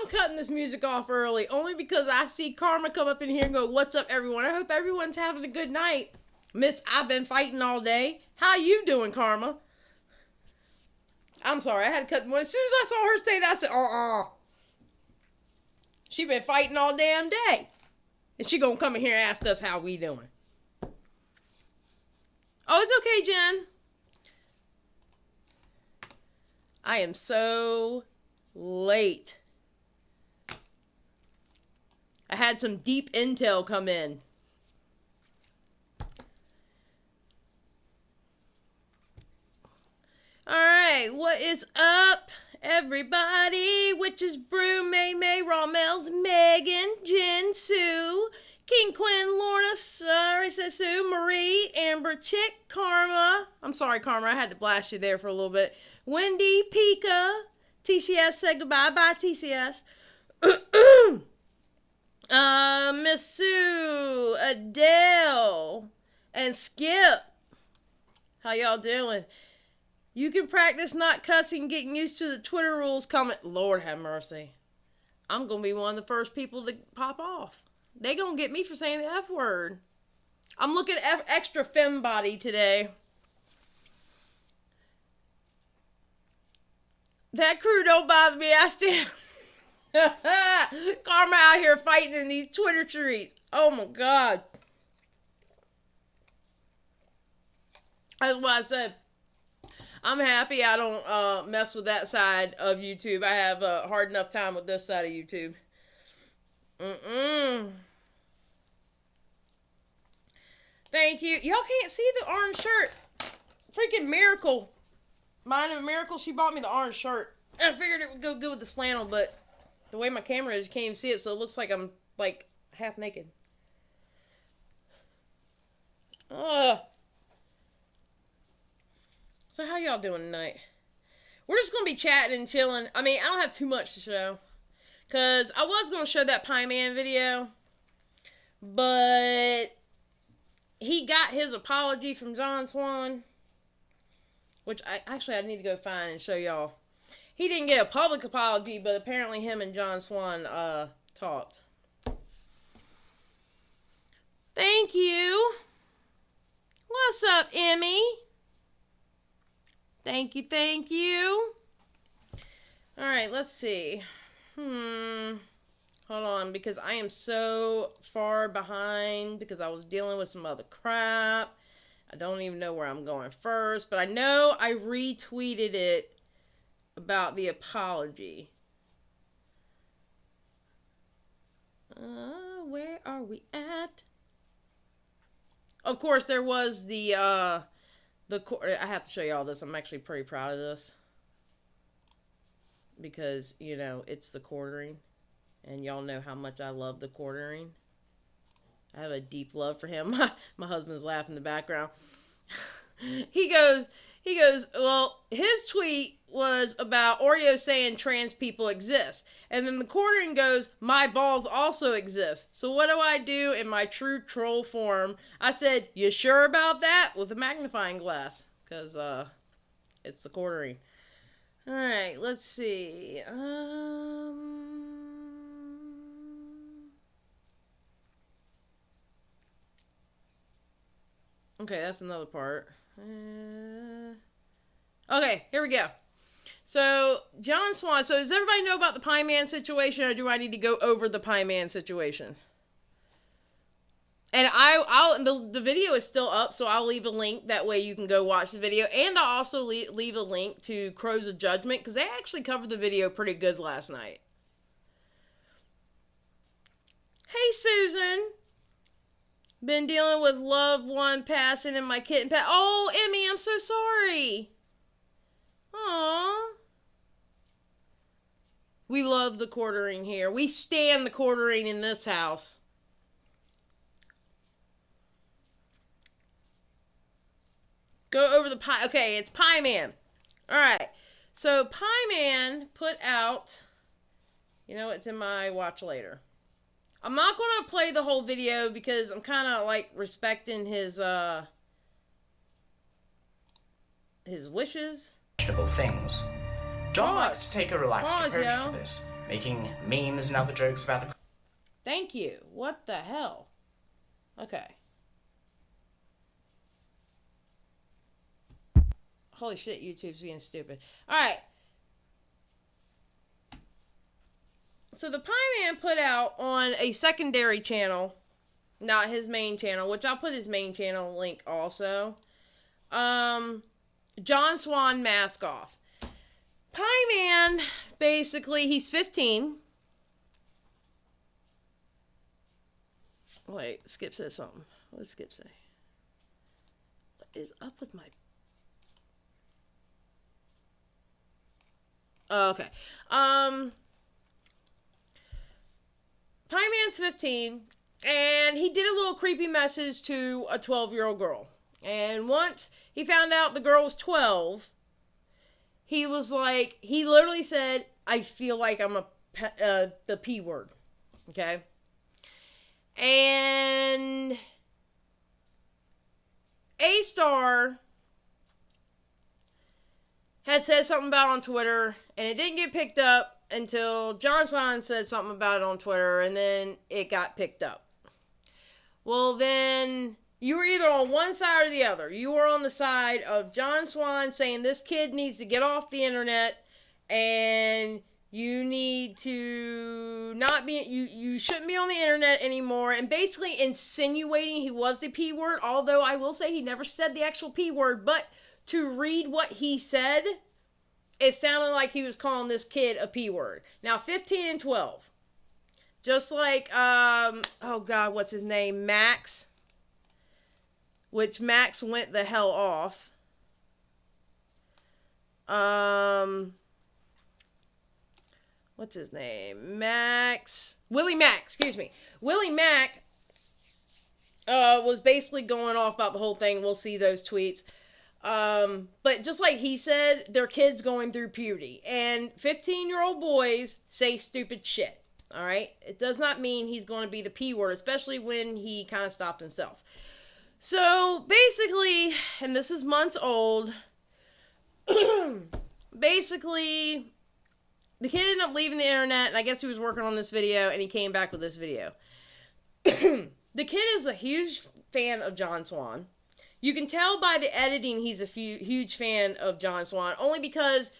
Cutting this music off early only because I see Karma come up in here and go, "What's up, everyone? I hope everyone's having a good night." Miss, I've been fighting all day. How you doing, Karma? I'm sorry, I had to cut. As soon as I saw her say that, I said, She been fighting all damn day. And she gonna come in here and ask us how we doing. Oh, it's okay, Jen. I am so late. I had some deep intel come in. Alright, what is up, everybody? Witches Brew, May May, Rommel's, Megan, Jen, Sue, King Quinn, Lorna, sorry, Sue, Marie, Amber, Chick, Karma. I'm sorry, Karma, I had to blast you there for a little bit. Wendy, Pika, TCS said goodbye. Bye, TCS. Miss Sue, Adele, and Skip. How y'all doing? You can practice not cussing, getting used to the Twitter rules coming. Lord have mercy. I'm going to be one of the first people to pop off. They going to get me for saying the F word. I'm looking at extra femme body today. That crew don't bother me. I stand... Karma out here fighting in these Twitter trees. Oh my God. That's why I said I'm happy I don't mess with that side of YouTube. I have a hard enough time with this side of YouTube. Thank you. Y'all can't see the orange shirt. Freaking Miracle. Mine of a Miracle, she bought me the orange shirt. I figured it would go good with this flannel, but the way my camera is, you can't even see it, so it looks like I'm, like, half naked. So how y'all doing tonight? We're just going to be chatting and chilling. I mean, I don't have too much to show. Because I was going to show that Pieman video. But he got his apology from Swan. Which I need to go find and show y'all. He didn't get a public apology, but apparently him and Swan talked. Thank you. What's up, Emmy? Thank you. Alright, let's see. Hold on, because I am so far behind because I was dealing with some other crap. I don't even know where I'm going first, but I know I retweeted it about the apology. Where are we at? Of course, there was the I have to show you all this. I'm actually pretty proud of this. Because, you know, it's the quartering. And y'all know how much I love the quartering. I have a deep love for him. My husband's laughing in the background. He goes, well, his tweet was about Oreo saying trans people exist. And then the quartering goes, my balls also exist. So what do I do in my true troll form? I said, you sure about that? With a magnifying glass. Because, it's the quartering. Alright, let's see. Okay, that's another part. Okay, here we go. So, John Swan. So, does everybody know about the Pieman situation, or do I need to go over the Pieman situation? And the video is still up, so I'll leave a link. That way you can go watch the video. And I'll also leave a link to Crows of Judgment, because they actually covered the video pretty good last night. Hey, Susan. Been dealing with loved one passing and my kitten pass. Oh, Emmy, I'm so sorry. Aww. We love the quartering here. We stand the quartering in this house. Go over the pie. Okay, it's Pieman. Alright. So, Pieman put out... You know, it's in my watch later. I'm not going to play the whole video because I'm kind of, like, respecting his wishes. Things. John likes to take a relaxed approach to this, making memes and other jokes about the... Thank you. What the hell? Okay. Holy shit, YouTube's being stupid. Alright. So the Pieman put out on a secondary channel, not his main channel, which I'll put his main channel link also. John Swan mask off. Pieman, basically, he's 15. Wait, Skip says something. What does Skip say? What is up with my... Oh, okay. Pieman's 15, and he did a little creepy message to a 12-year-old girl. And once he found out the girl was 12, he was like, he literally said, I feel like I'm the P word. Okay? And A-Star had said something about it on Twitter, and it didn't get picked up until John Swan said something about it on Twitter, and then it got picked up. Well, then you were either on one side or the other. You were on the side of John Swan saying this kid needs to get off the internet, and you need to not be, you shouldn't be on the internet anymore, and basically insinuating he was the P word, although I will say he never said the actual P word, but to read what he said, it sounded like he was calling this kid a P word. Now, 15 and 12. Just like, oh God, what's his name? Max. Which Max went the hell off. What's his name? Max. Willie Mack, excuse me. Willie Mack was basically going off about the whole thing. We'll see those tweets. But just like he said, their kids going through puberty, and 15-year-old boys say stupid shit. All right. It does not mean he's going to be the P word, especially when he kind of stopped himself. So basically, and this is months old, basically the kid ended up leaving the internet, and I guess he was working on this video, and he came back with this video. The kid is a huge fan of John Swan. You can tell by the editing he's a huge fan of John Swan, only because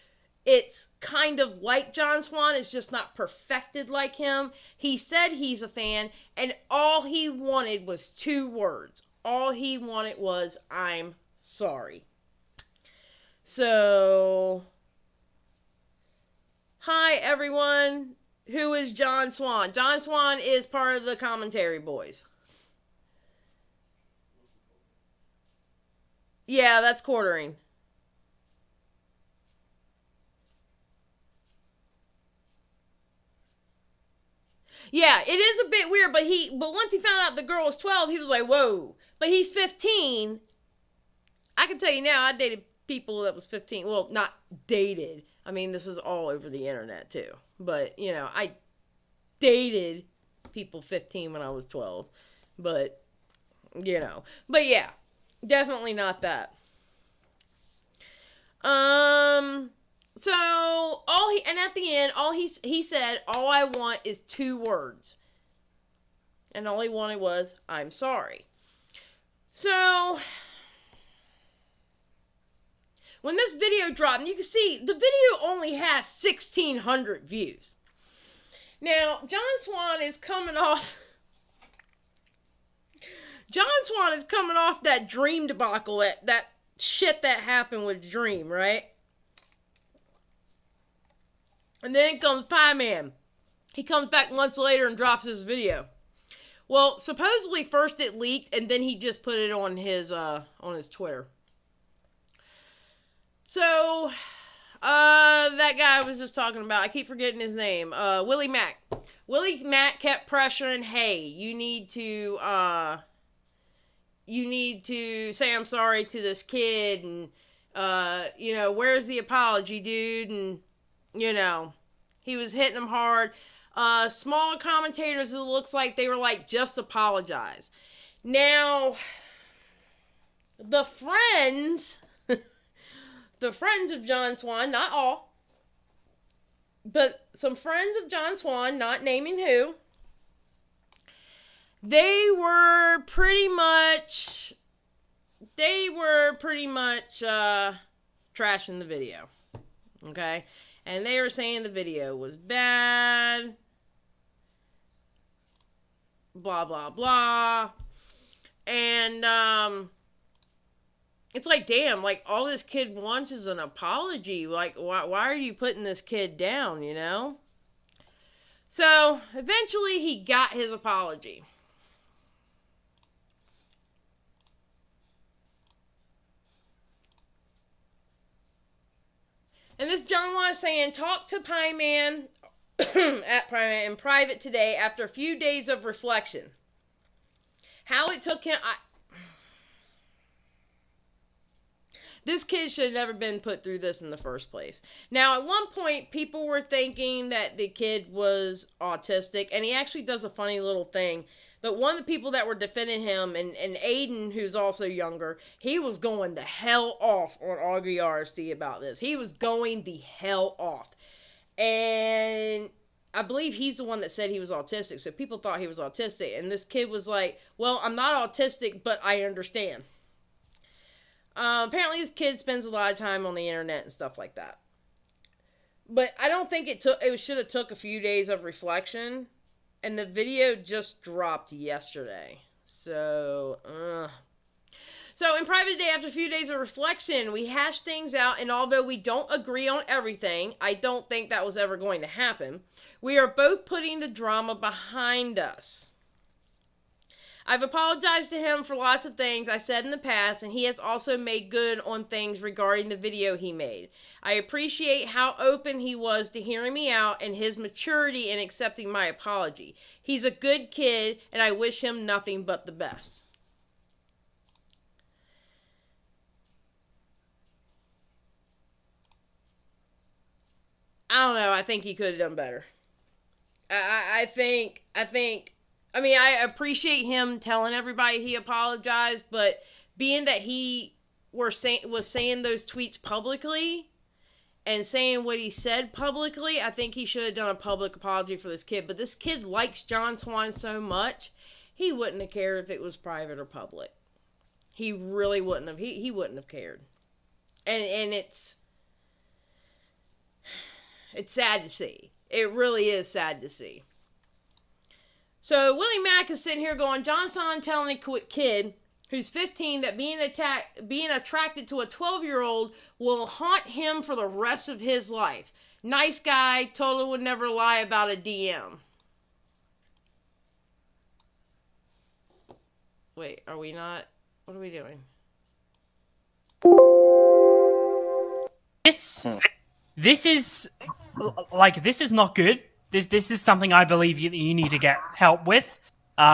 it's kind of like John Swan. It's just not perfected like him. He said he's a fan, and all he wanted was 2 words. All he wanted was, I'm sorry. So, hi everyone. Who is John Swan? John Swan is part of the Commentary Boys. Yeah, that's quartering. Yeah, it is a bit weird, but once he found out the girl was 12, he was like, whoa. But he's 15. I can tell you now, I dated people that was 15. Well, not dated. I mean, this is all over the internet, too. But, you know, I dated people 15 when I was 12. But, you know. But, yeah. Definitely not that. So and at the end, he said, all I want is 2 words. And all he wanted was, I'm sorry. So when this video dropped, and you can see the video only has 1,600 views. Now, John Swan is coming off that Dream debacle, that shit that happened with Dream, right? And then comes Pieman. He comes back months later and drops his video. Well, supposedly first it leaked, and then he just put it on his Twitter. So, that guy I was just talking about, I keep forgetting his name. Willie Mack. Willie Mack kept pressuring, hey, you need to say I'm sorry to this kid, and, where's the apology, dude? And, he was hitting him hard. Small commentators, it looks like they were like, just apologize. Now, the friends of John Swan, not all, but some friends of John Swan, not naming who, they were pretty much trashing the video. Okay? And they were saying the video was bad. Blah, blah, blah. And, it's like, damn, like, all this kid wants is an apology. Like, why are you putting this kid down, So, eventually, he got his apology. And this John was saying, talk to Pieman at Pieman in private today after a few days of reflection. How it took him... This kid should have never been put through this in the first place. Now, at one point, people were thinking that the kid was autistic, and he actually does a funny little thing. But one of the people that were defending him, and Aiden, who's also younger, he was going the hell off on Augie RC about this. He was going the hell off. And I believe he's the one that said he was autistic, so people thought he was autistic. And this kid was like, well, I'm not autistic, but I understand. Apparently this kid spends a lot of time on the internet and stuff like that. But I don't think it should have took a few days of reflection. And the video just dropped yesterday. So in private today, after a few days of reflection, we hashed things out. And although we don't agree on everything, I don't think that was ever going to happen. We are both putting the drama behind us. I've apologized to him for lots of things I said in the past, and he has also made good on things regarding the video he made. I appreciate how open he was to hearing me out and his maturity in accepting my apology. He's a good kid, and I wish him nothing but the best. I don't know. I think he could have done better. I appreciate him telling everybody he apologized, but being that he was saying those tweets publicly and saying what he said publicly, I think he should have done a public apology for this kid. But this kid likes John Swan so much, he wouldn't have cared if it was private or public. He really wouldn't have. He wouldn't have cared. And it's sad to see. It really is sad to see. So Willie Mack is sitting here going, John Swan telling a kid who's 15 that being attracted to a 12-year-old will haunt him for the rest of his life. Nice guy, totally would never lie about a DM. Wait, are we not? What are we doing? This is not good. This is something I believe you need to get help with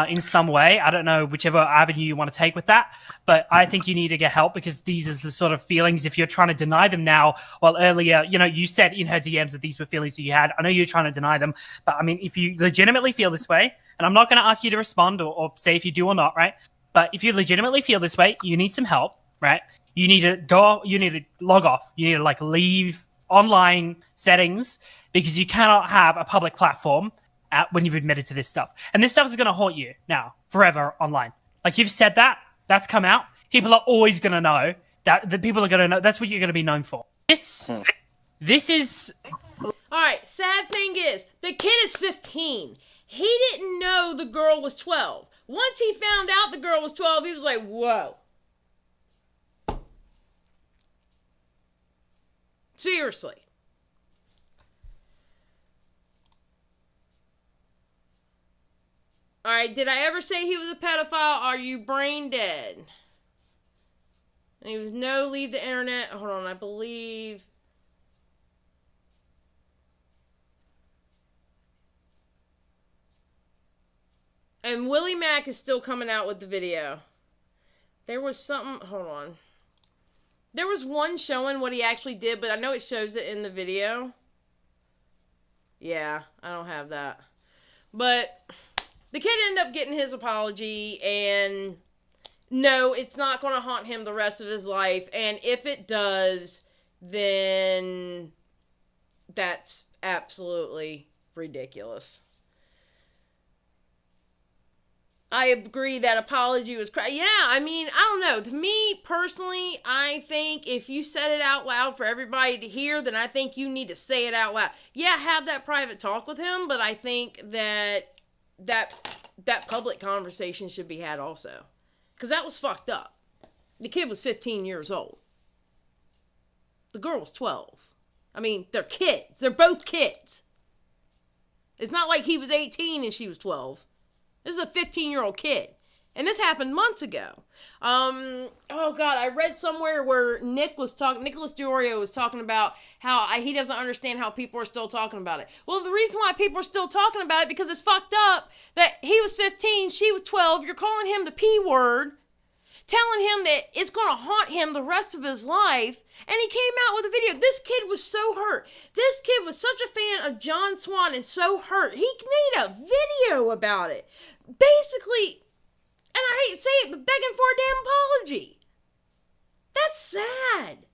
in some way. I don't know whichever avenue you want to take with that, but I think you need to get help because these are the sort of feelings, if you're trying to deny them now, well, earlier, you said in her DMs that these were feelings that you had. I know you're trying to deny them, but I mean, if you legitimately feel this way, and I'm not going to ask you to respond or say if you do or not, right? But if you legitimately feel this way, you need some help, right? You need to log off. You need to leave online settings, because you cannot have a public platform when you've admitted to this stuff. And this stuff is going to haunt you now, forever online. Like you've said that's come out. People are always going to know That the people are gonna know. That's what you're gonna be known for. This is. All right. Sad thing is, the kid is 15. He didn't know the girl was 12. Once he found out the girl was 12, he was like, "Whoa." Seriously. All right, did I ever say he was a pedophile? Are you brain dead? And he was no, leave the internet. Hold on, I believe. And Willie Mack is still coming out with the video. There was something, hold on. There was one showing what he actually did, but I know it shows it in the video. Yeah, I don't have that. But the kid ended up getting his apology, and no, it's not going to haunt him the rest of his life. And if it does, then that's absolutely ridiculous. I agree that apology was crazy. Yeah, I mean, I don't know. To me, personally, I think if you said it out loud for everybody to hear, then I think you need to say it out loud. Yeah, have that private talk with him, but I think that public conversation should be had also. Because that was fucked up. The kid was 15 years old. The girl was 12. I mean, they're kids. They're both kids. It's not like he was 18 and she was 12. This is a 15-year-old kid. And this happened months ago. Oh God, I read somewhere where Nicholas DiOrio was talking about how he doesn't understand how people are still talking about it. Well, the reason why people are still talking about it because it's fucked up that he was 15, she was 12, you're calling him the P word, telling him that it's going to haunt him the rest of his life, and he came out with a video. This kid was so hurt. This kid was such a fan of John Swan and so hurt. He made a video about it. Basically, and I hate to say it, but begging for a damn apology. That's sad.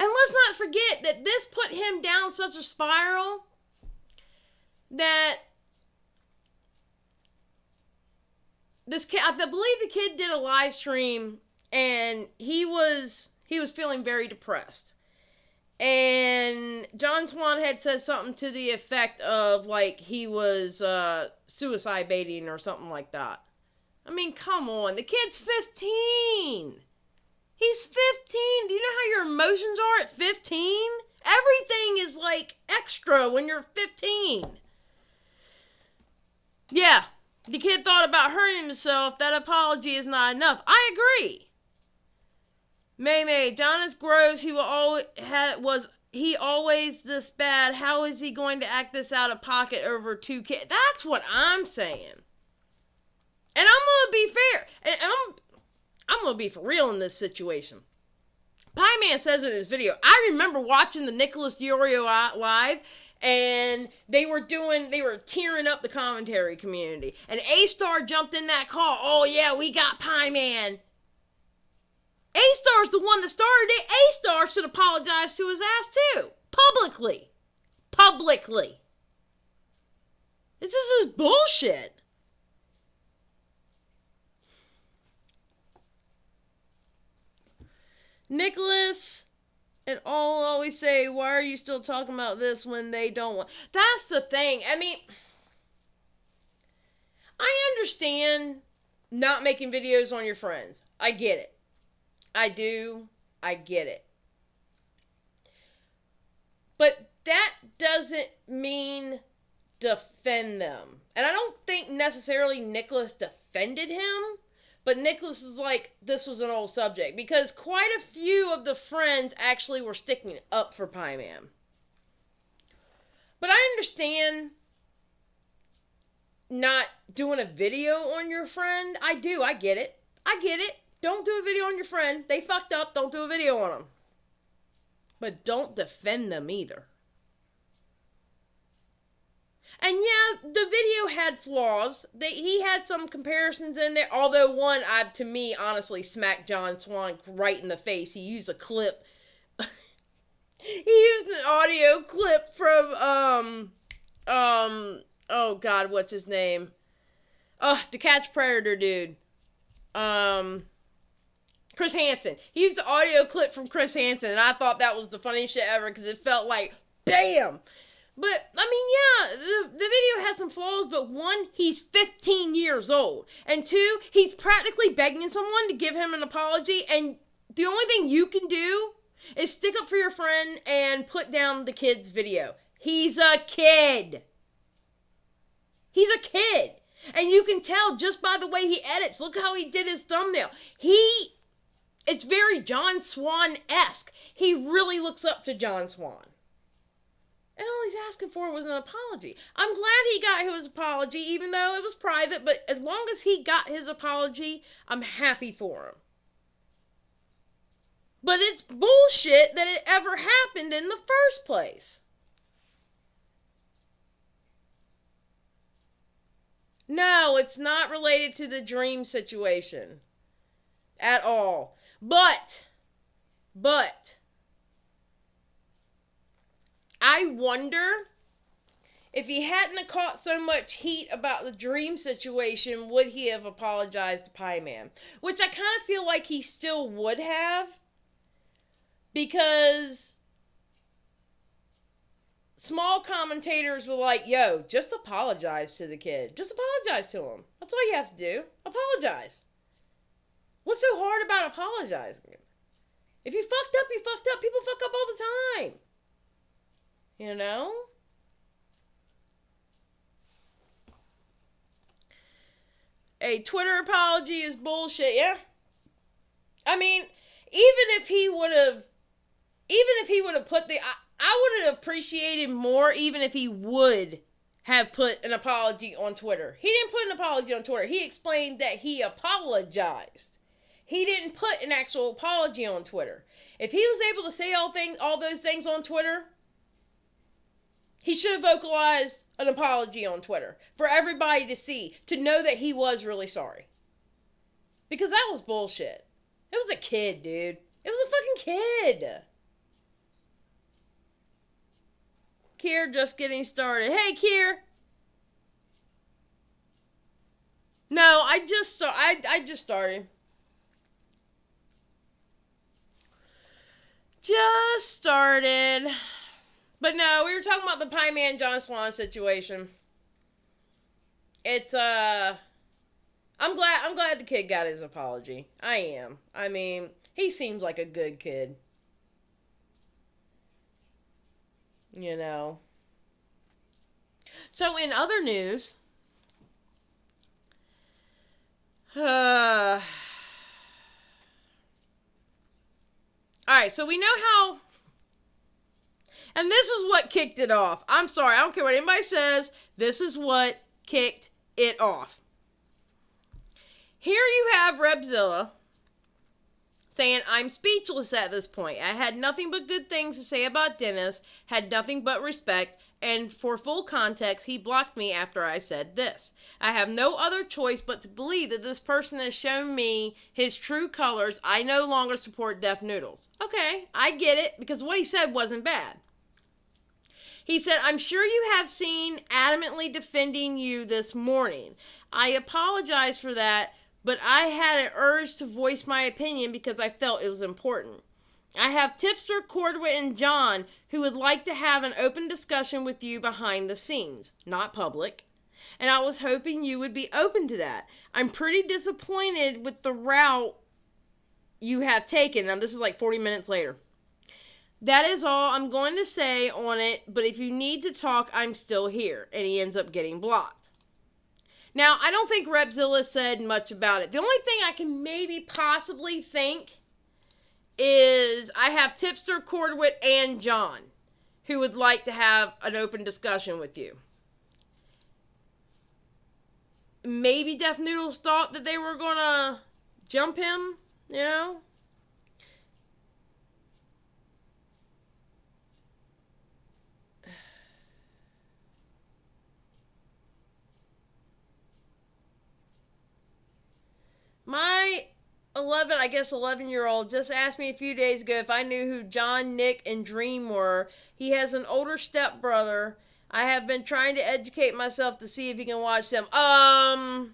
And let's not forget that this put him down such a spiral that this kid, I believe the kid did a live stream and he was feeling very depressed. And John Swan had said something to the effect of, like, he was suicide baiting or something like that. I mean, come on. The kid's 15. He's 15. Do you know how your emotions are at 15? Everything is, like, extra when you're 15. Yeah, the kid thought about hurting himself. That apology is not enough. I agree. May, John is gross. He always this bad? How is he going to act this out of pocket over two kids? That's what I'm saying. And I'm gonna be fair. And I'm gonna be for real in this situation. Pieman says in his video, I remember watching the Nicholas DiOrio live, and they were tearing up the commentary community. And A-Star jumped in that call. Oh yeah, we got Pieman. A-Star's the one that started it. A-Star should apologize to his ass too. Publicly. This is just bullshit. Nicholas and all always say, why are you still talking about this when they don't want... That's the thing. I mean, I understand not making videos on your friends. I get it. I do. I get it. But that doesn't mean defend them. And I don't think necessarily Nicholas defended him. But Nicholas is like, this was an old subject. Because quite a few of the friends actually were sticking up for Pieman. But I understand not doing a video on your friend. I do. I get it. Don't do a video on your friend. They fucked up. Don't do a video on them. But don't defend them either. And yeah, the video had flaws. He had some comparisons in there. Although one, to me, honestly, smacked John Swan right in the face. He used a clip. He used an audio clip from, oh God, what's his name? To Catch Predator dude. Chris Hansen. He used the audio clip from Chris Hansen, and I thought that was the funniest shit ever because it felt like, bam! But, I mean, yeah, the video has some flaws, but one, he's 15 years old. And two, he's practically begging someone to give him an apology, and the only thing you can do is stick up for your friend and put down the kid's video. He's a kid. He's a kid. And you can tell just by the way he edits. Look how he did his thumbnail. It's very John Swan-esque. He really looks up to John Swan. And all he's asking for was an apology. I'm glad he got his apology, even though it was private. But as long as he got his apology, I'm happy for him. But it's bullshit that it ever happened in the first place. No, it's not related to the dream situation. At all. But, I wonder if he hadn't have caught so much heat about the dream situation, would he have apologized to Pieman? Which I kind of feel like he still would have. Because small commentators were like, yo, just apologize to the kid. Just apologize to him. That's all you have to do. Apologize. What's so hard about apologizing? If you fucked up, you fucked up. People fuck up all the time. You know? A Twitter apology is bullshit, yeah? I mean, even if he would have put I would have appreciated more even if he would have put an apology on Twitter. He didn't put an apology on Twitter. He explained that he apologized. He didn't put an actual apology on Twitter. If he was able to say all those things on Twitter, he should have vocalized an apology on Twitter for everybody to see, to know that he was really sorry. Because that was bullshit. It was a kid, dude. It was a fucking kid. Kier just getting started. Hey, Kier. No, I just started. Just started. But no, we were talking about the Pieman John Swan situation. It's I'm glad the kid got his apology. I am. I mean, he seems like a good kid. You know. So in other news, alright, so we know how, and this is what kicked it off. I'm sorry, I don't care what anybody says. This is what kicked it off. Here you have Repzilla saying, I'm speechless at this point. I had nothing but good things to say about Dennis, had nothing but respect, and for full context, he blocked me after I said this. I have no other choice but to believe that this person has shown me his true colors. I no longer support Deaf Noodles. Okay, I get it, because what he said wasn't bad. He said, I'm sure you have seen adamantly defending you this morning. I apologize for that, but I had an urge to voice my opinion because I felt it was important. I have Tipster, Cordwit, and John who would like to have an open discussion with you behind the scenes, not public. And I was hoping you would be open to that. I'm pretty disappointed with the route you have taken. Now, this is like 40 minutes later. That is all I'm going to say on it, but if you need to talk, I'm still here. And he ends up getting blocked. Now, I don't think Repzilla said much about it. The only thing I can maybe possibly think is I have Tipster, Cordwit, and John who would like to have an open discussion with you. Maybe Deaf Noodles thought that they were going to jump him, you know? My 11-year-old just asked me a few days ago if I knew who John, Nick, and Dream were. He has an older stepbrother. I have been trying to educate myself to see if he can watch them. I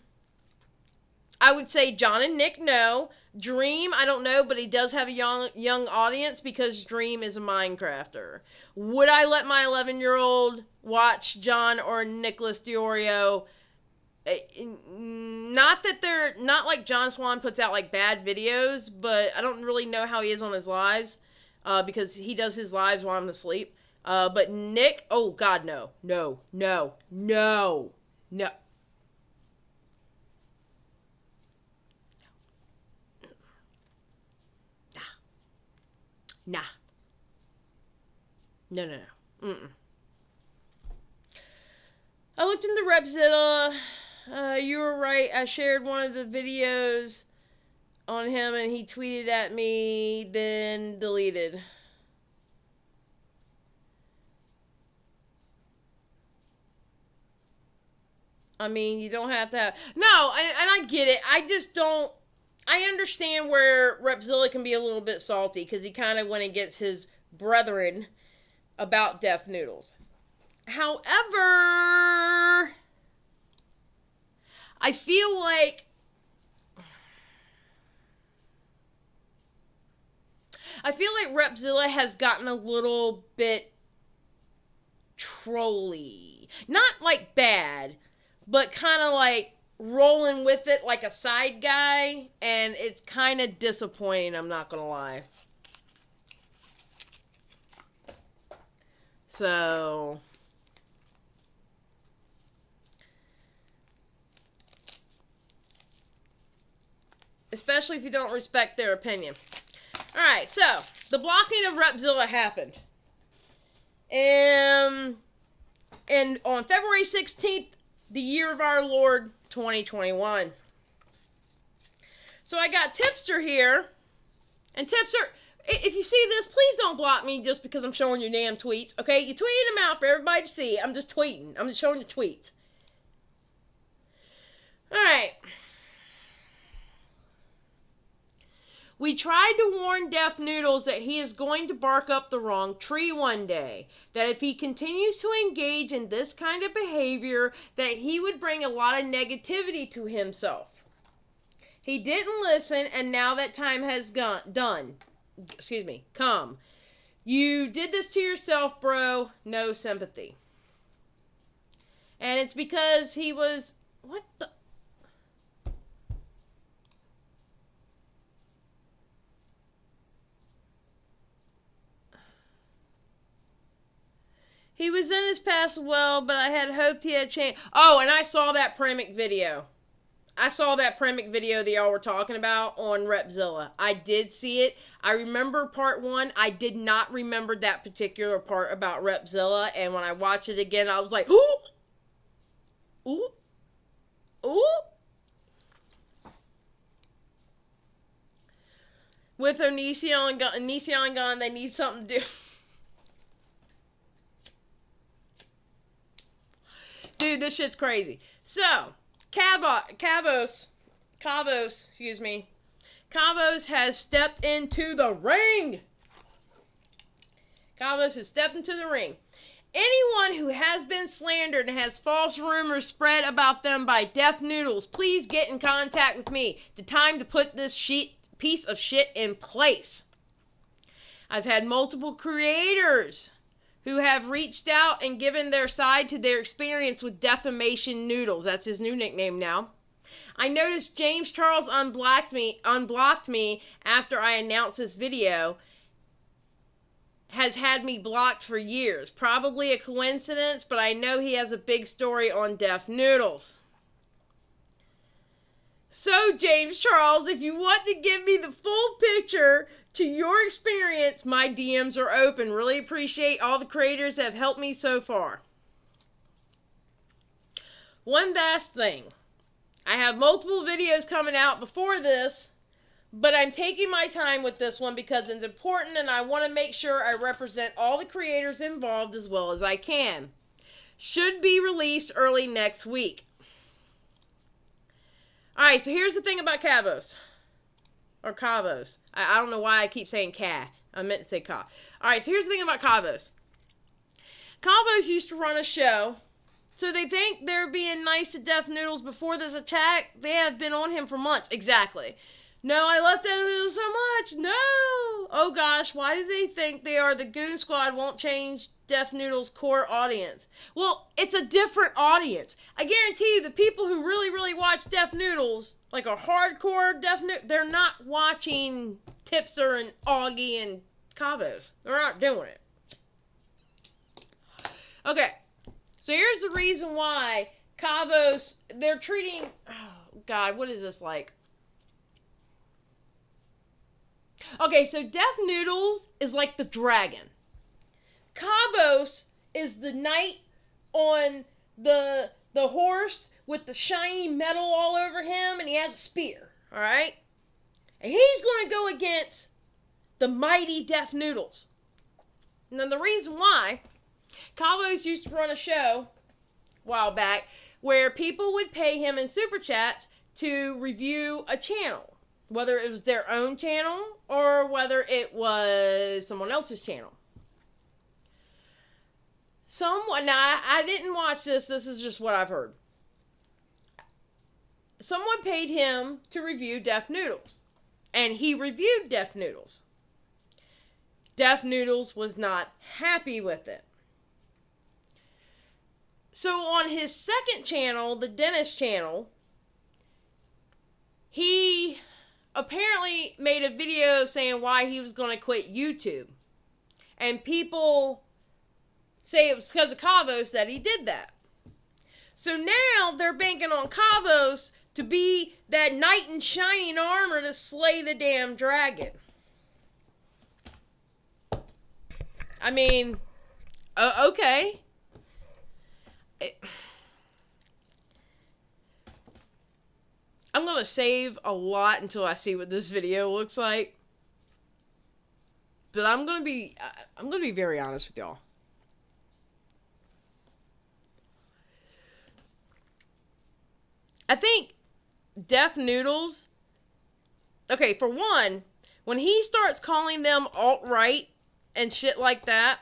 I would say John and Nick, no. Dream, I don't know, but he does have a young audience because Dream is a Minecrafter. Would I let my 11-year-old watch John or Nicholas Diorio? Not that they're not like John Swan puts out like bad videos, but I don't really know how he is on his lives because he does his lives while I'm asleep. But Nick, oh God, no. Nah. No. Mm-mm. I looked into Repzilla. You were right. I shared one of the videos on him and he tweeted at me, then deleted. I mean, you don't have to have... No, and I get it. I just don't... I understand where Repzilla can be a little bit salty because he kind of went against his brethren about Deaf Noodles. However, I feel like Repzilla has gotten a little bit trolly. Not like bad, but kind of like rolling with it like a side guy, and it's kind of disappointing, I'm not gonna lie. So especially if you don't respect their opinion. Alright, so the blocking of Repzilla happened. And on February 16th, the year of our Lord 2021. So I got Tipster here. And Tipster, if you see this, please don't block me just because I'm showing your damn tweets. Okay? You're tweeting them out for everybody to see. I'm just tweeting. I'm just showing your tweets. Alright. We tried to warn Deaf Noodles that he is going to bark up the wrong tree one day. That if he continues to engage in this kind of behavior, that he would bring a lot of negativity to himself. He didn't listen, and now that time has come. You did this to yourself, bro. No sympathy. And it's because he was... What the... He was in his past well, but I had hoped he had changed. Oh, and I saw that Premic video. I saw that Premic video that y'all were talking about on Repzilla. I did see it. I remember part 1. I did not remember that particular part about Repzilla. And when I watched it again, I was like, ooh! Ooh! Ooh! With Onision gone, they need something to do. Dude, this shit's crazy. So, Kavos, excuse me. Kavos has stepped into the ring. Kavos has stepped into the ring. Anyone who has been slandered and has false rumors spread about them by Deaf Noodles, please get in contact with me. The time to put this piece of shit in place. I've had multiple creators who have reached out and given their side to their experience with Defamation Noodles. That's his new nickname now. I noticed James Charles unblocked me after I announced this video. Has had me blocked for years. Probably a coincidence, but I know he has a big story on Deaf Noodles. So, James Charles, if you want to give me the full picture to your experience, my DMs are open. Really appreciate all the creators that have helped me so far. One last thing. I have multiple videos coming out before this, but I'm taking my time with this one because it's important and I want to make sure I represent all the creators involved as well as I can. Should be released early next week. Alright, so here's the thing about Kavos. Or Kavos. I don't know why I keep saying Ka. I meant to say Ka. Alright, so here's the thing about Kavos. Kavos used to run a show So they think they're being nice to Deaf Noodles before this attack. They have been on him for months. Exactly. No, I love Deaf Noodles so much. No. Oh gosh, why do they think they are the Goon Squad won't change Deaf Noodles' core audience? Well, it's a different audience. I guarantee you the people who really, really watch Deaf Noodles, like a hardcore Deaf Noodle, they're not watching Tipster and Augie and Kavos. They're not doing it. Okay. So here's the reason why Kavos, they're treating, oh God, what is this like? Okay, so Deaf Noodles is like the dragon. Kavos is the knight on the horse with the shiny metal all over him, and he has a spear, all right? And he's going to go against the mighty Deaf Noodles. And then the reason why, Kavos used to run a show a while back where people would pay him in super chats to review a channel, whether it was their own channel or whether it was someone else's channel. Someone, now I didn't watch this is just what I've heard. Someone paid him to review Deaf Noodles, and he reviewed Deaf Noodles. Deaf Noodles was not happy with it. So on his second channel, the Dentist channel, he apparently made a video saying why he was going to quit YouTube. And people say it was because of Kavos that he did that. So now they're banking on Kavos to be that knight in shining armor to slay the damn dragon. I mean, okay. I'm going to save a lot until I see what this video looks like. But I'm going to be very honest with y'all. I think Deaf Noodles, okay, for one, when he starts calling them alt-right and shit like that,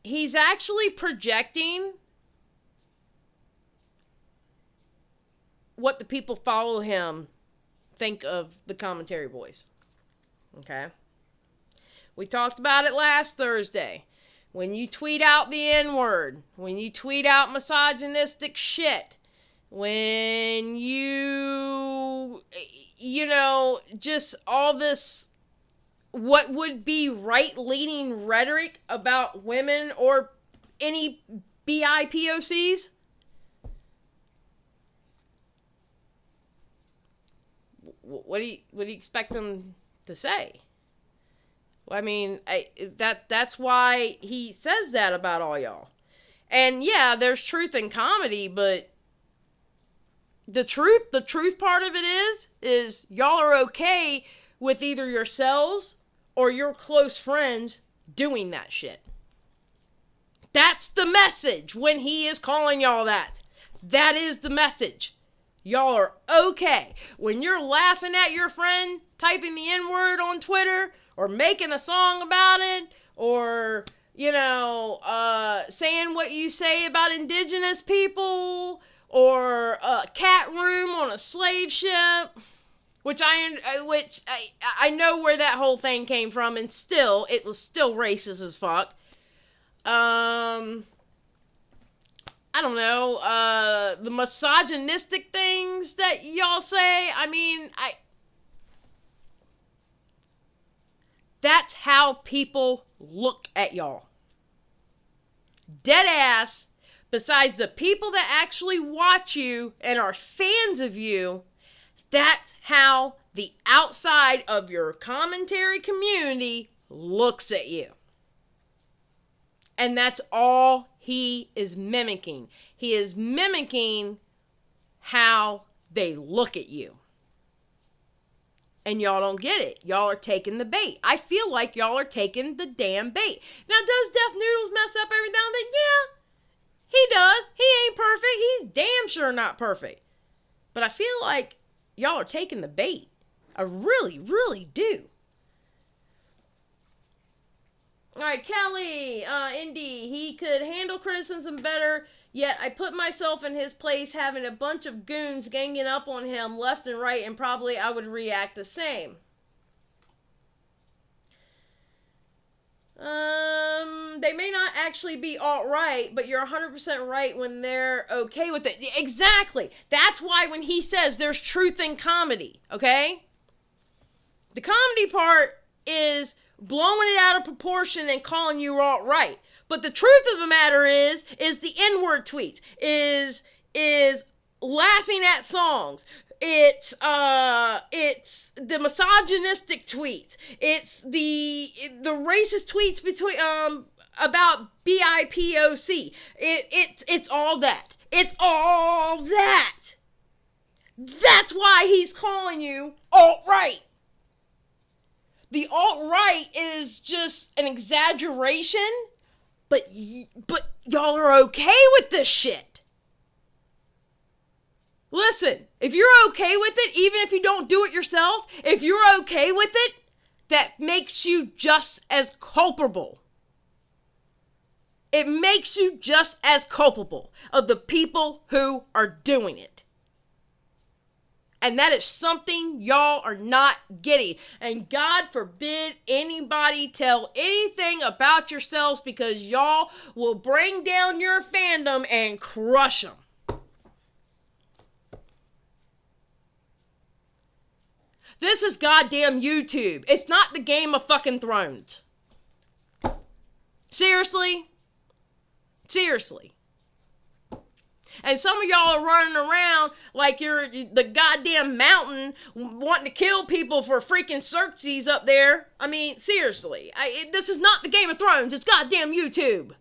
he's actually projecting what the people follow him think of the commentary boys. Okay? We talked about it last Thursday. When you tweet out the N-word, when you tweet out misogynistic shit, when you know, just all this, what would be right-leaning rhetoric about women or any BIPOCs, what do you expect them to say? Well, I mean, that's why he says that about all y'all. And yeah, there's truth in comedy, but the truth part of it is y'all are okay with either yourselves or your close friends doing that shit. That's the message when he is calling y'all that. That is the message. Y'all are okay. When you're laughing at your friend typing the N-word on Twitter or making a song about it or, saying what you say about indigenous people or a cat room on a slave ship, which I know where that whole thing came from, and still, it was still racist as fuck. I don't know, the misogynistic things that y'all say, I mean, that's how people look at y'all. Dead ass, besides the people that actually watch you and are fans of you, that's how the outside of your commentary community looks at you. And that's all he is mimicking. He is mimicking how they look at you. And y'all don't get it. Y'all are taking the bait. I feel like y'all are taking the damn bait. Now, does Deaf Noodles mess up every now and then? Yeah, he does. He ain't perfect. He's damn sure not perfect. But I feel like y'all are taking the bait. I really, really do. Alright, Kelly, Indy, he could handle criticism better, yet I put myself in his place having a bunch of goons ganging up on him left and right, and probably I would react the same. They may not actually be alt-right, but you're 100% right when they're okay with it. Exactly. That's why when he says there's truth in comedy, okay? The comedy part is blowing it out of proportion and calling you alt-right. But the truth of the matter is the N-word tweets, is laughing at songs. It's the misogynistic tweets. It's the racist tweets between about BIPOC. It's all that. It's all that. That's why he's calling you alt-right. The alt-right is just an exaggeration, but y'all are okay with this shit. Listen, if you're okay with it, even if you don't do it yourself, if you're okay with it, that makes you just as culpable. It makes you just as culpable of the people who are doing it. And that is something y'all are not getting. And God forbid anybody tell anything about yourselves, because y'all will bring down your fandom and crush them. This is goddamn YouTube. It's not the Game of fucking Thrones. Seriously? Seriously. And some of y'all are running around like you're the goddamn mountain wanting to kill people for freaking Xerxes up there. I mean, seriously. This is not the Game of Thrones. It's goddamn YouTube.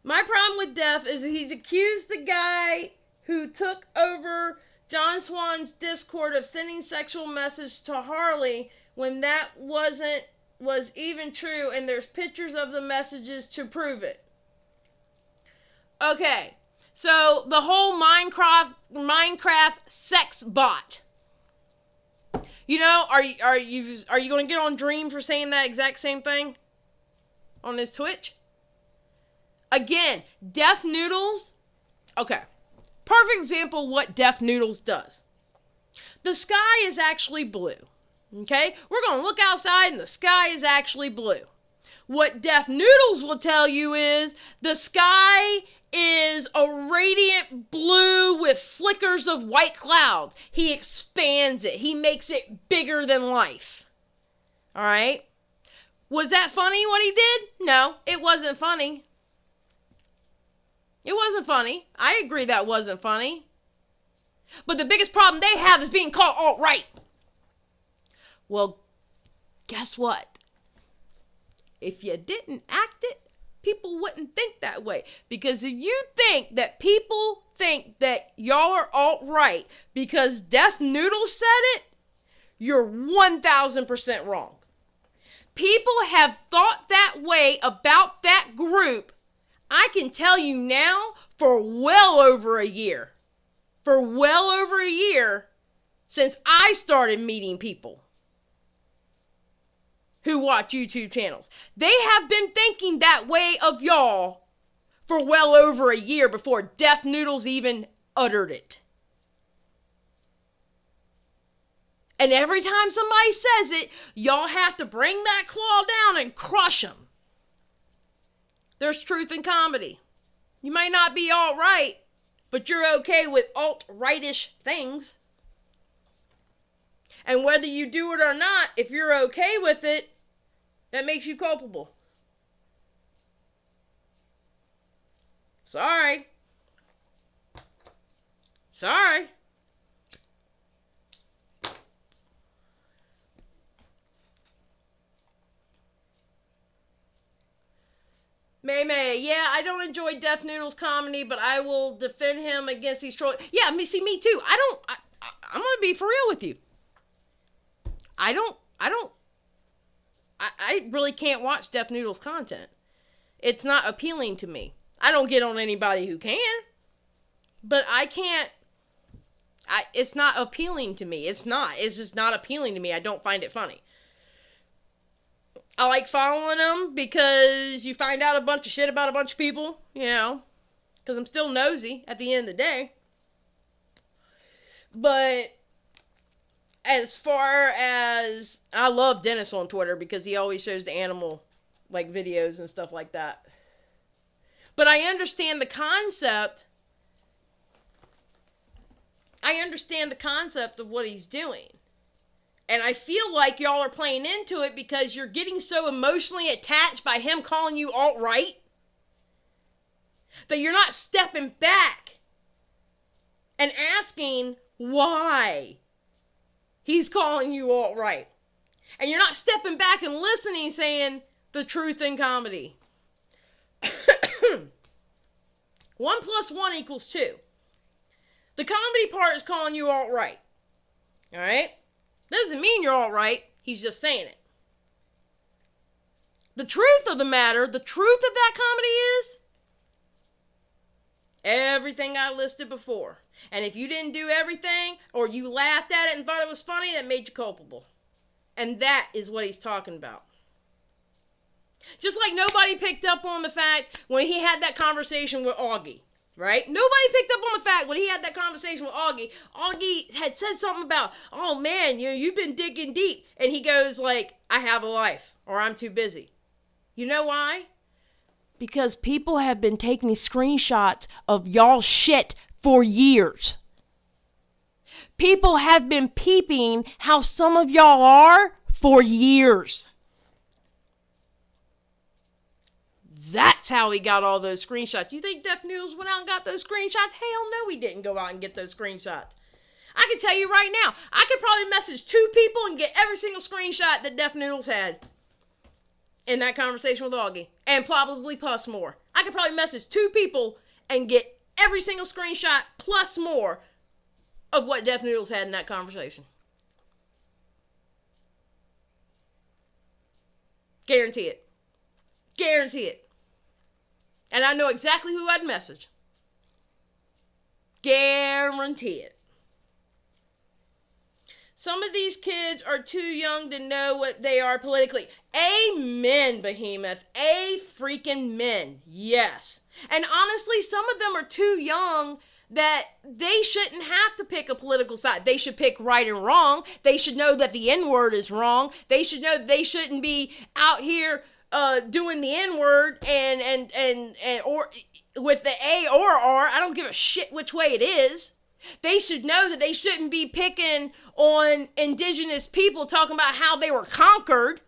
My problem with Def is that he's accused the guy who took over John Swan's Discord of sending sexual messages to Harley when that was even true, and there's pictures of the messages to prove it. Okay, so the whole Minecraft sex bot. You know, are you going to get on Dream for saying that exact same thing on his Twitch? Again, Deaf Noodles. Okay. Perfect example of what Deaf Noodles does. The sky is actually blue. Okay? We're going to look outside and the sky is actually blue. What Deaf Noodles will tell you is the sky is a radiant blue with flickers of white clouds. He expands it. He makes it bigger than life. All right? Was that funny what he did? No, it wasn't funny. It wasn't funny. I agree that wasn't funny. But the biggest problem they have is being called alt-right. Well, guess what? If you didn't act it, people wouldn't think that way. Because if you think that people think that y'all are alt-right because Deaf Noodles said it, you're 1,000% wrong. People have thought that way about that group, I can tell you now, for well over a year. For well over a year since I started meeting people who watch YouTube channels. They have been thinking that way of y'all for well over a year before Deaf Noodles even uttered it. And every time somebody says it, y'all have to bring that claw down and crush them. There's truth in comedy. You might not be alt-right, but you're okay with alt-rightish things. And whether you do it or not, if you're okay with it, that makes you culpable. Sorry. Sorry. May, yeah, I don't enjoy Deaf Noodles comedy, but I will defend him against these trolls. Yeah, me too. I'm gonna be for real with you. I really can't watch Deaf Noodles content. It's not appealing to me. I don't get on anybody who can. But I can't. It's not appealing to me. It's not. It's just not appealing to me. I don't find it funny. I like following them because you find out a bunch of shit about a bunch of people, you know, because I'm still nosy at the end of the day. But as far as, I love Dennis on Twitter because he always shows the animal, like, videos and stuff like that. But I understand the concept. I understand the concept of what he's doing. And I feel like y'all are playing into it because you're getting so emotionally attached by him calling you alt-right that you're not stepping back and asking why he's calling you alt-right. And you're not stepping back and listening, saying the truth in comedy. 1 + 1 = 2. The comedy part is calling you alt-right. Alright? Doesn't mean you're alt-right. He's just saying it. The truth of the matter, the truth of that comedy is everything I listed before. And if you didn't do everything, or you laughed at it and thought it was funny, that made you culpable. And that is what he's talking about. Just like nobody picked up on the fact when he had that conversation with Augie. Right? Nobody picked up on the fact when he had that conversation with Augie. Augie had said something about, oh man, you've been digging deep. And he goes like, I have a life, or I'm too busy. You know why? Because people have been taking screenshots of y'all shit for years. People have been peeping how some of y'all are for years. That's how he got all those screenshots. You think Deaf Noodles went out and got those screenshots? Hell no, he didn't go out and get those screenshots. I can tell you right now, I could probably message 2 people and get every single screenshot that Deaf Noodles had in that conversation with Augie. And probably plus more. I could probably message 2 people and get every single screenshot plus more of what Deaf Noodles had in that conversation. Guarantee it. Guarantee it. And I know exactly who I'd message. Guarantee it. Some of these kids are too young to know what they are politically. Amen, Behemoth. Freaking-men. Yes. And honestly, some of them are too young that they shouldn't have to pick a political side. They should pick right and wrong. They should know that the N-word is wrong. They should know they shouldn't be out here doing the N-word and or with the A or R. I don't give a shit which way it is. They should know that they shouldn't be picking on indigenous people, talking about how they were conquered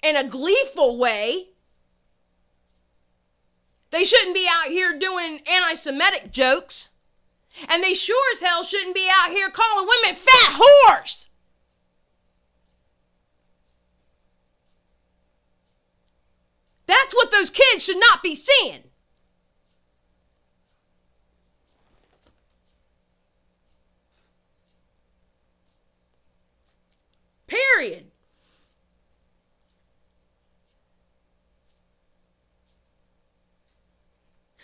in a gleeful way. They shouldn't be out here doing anti-Semitic jokes. And they sure as hell shouldn't be out here calling women fat whores. That's what those kids should not be seeing. Period.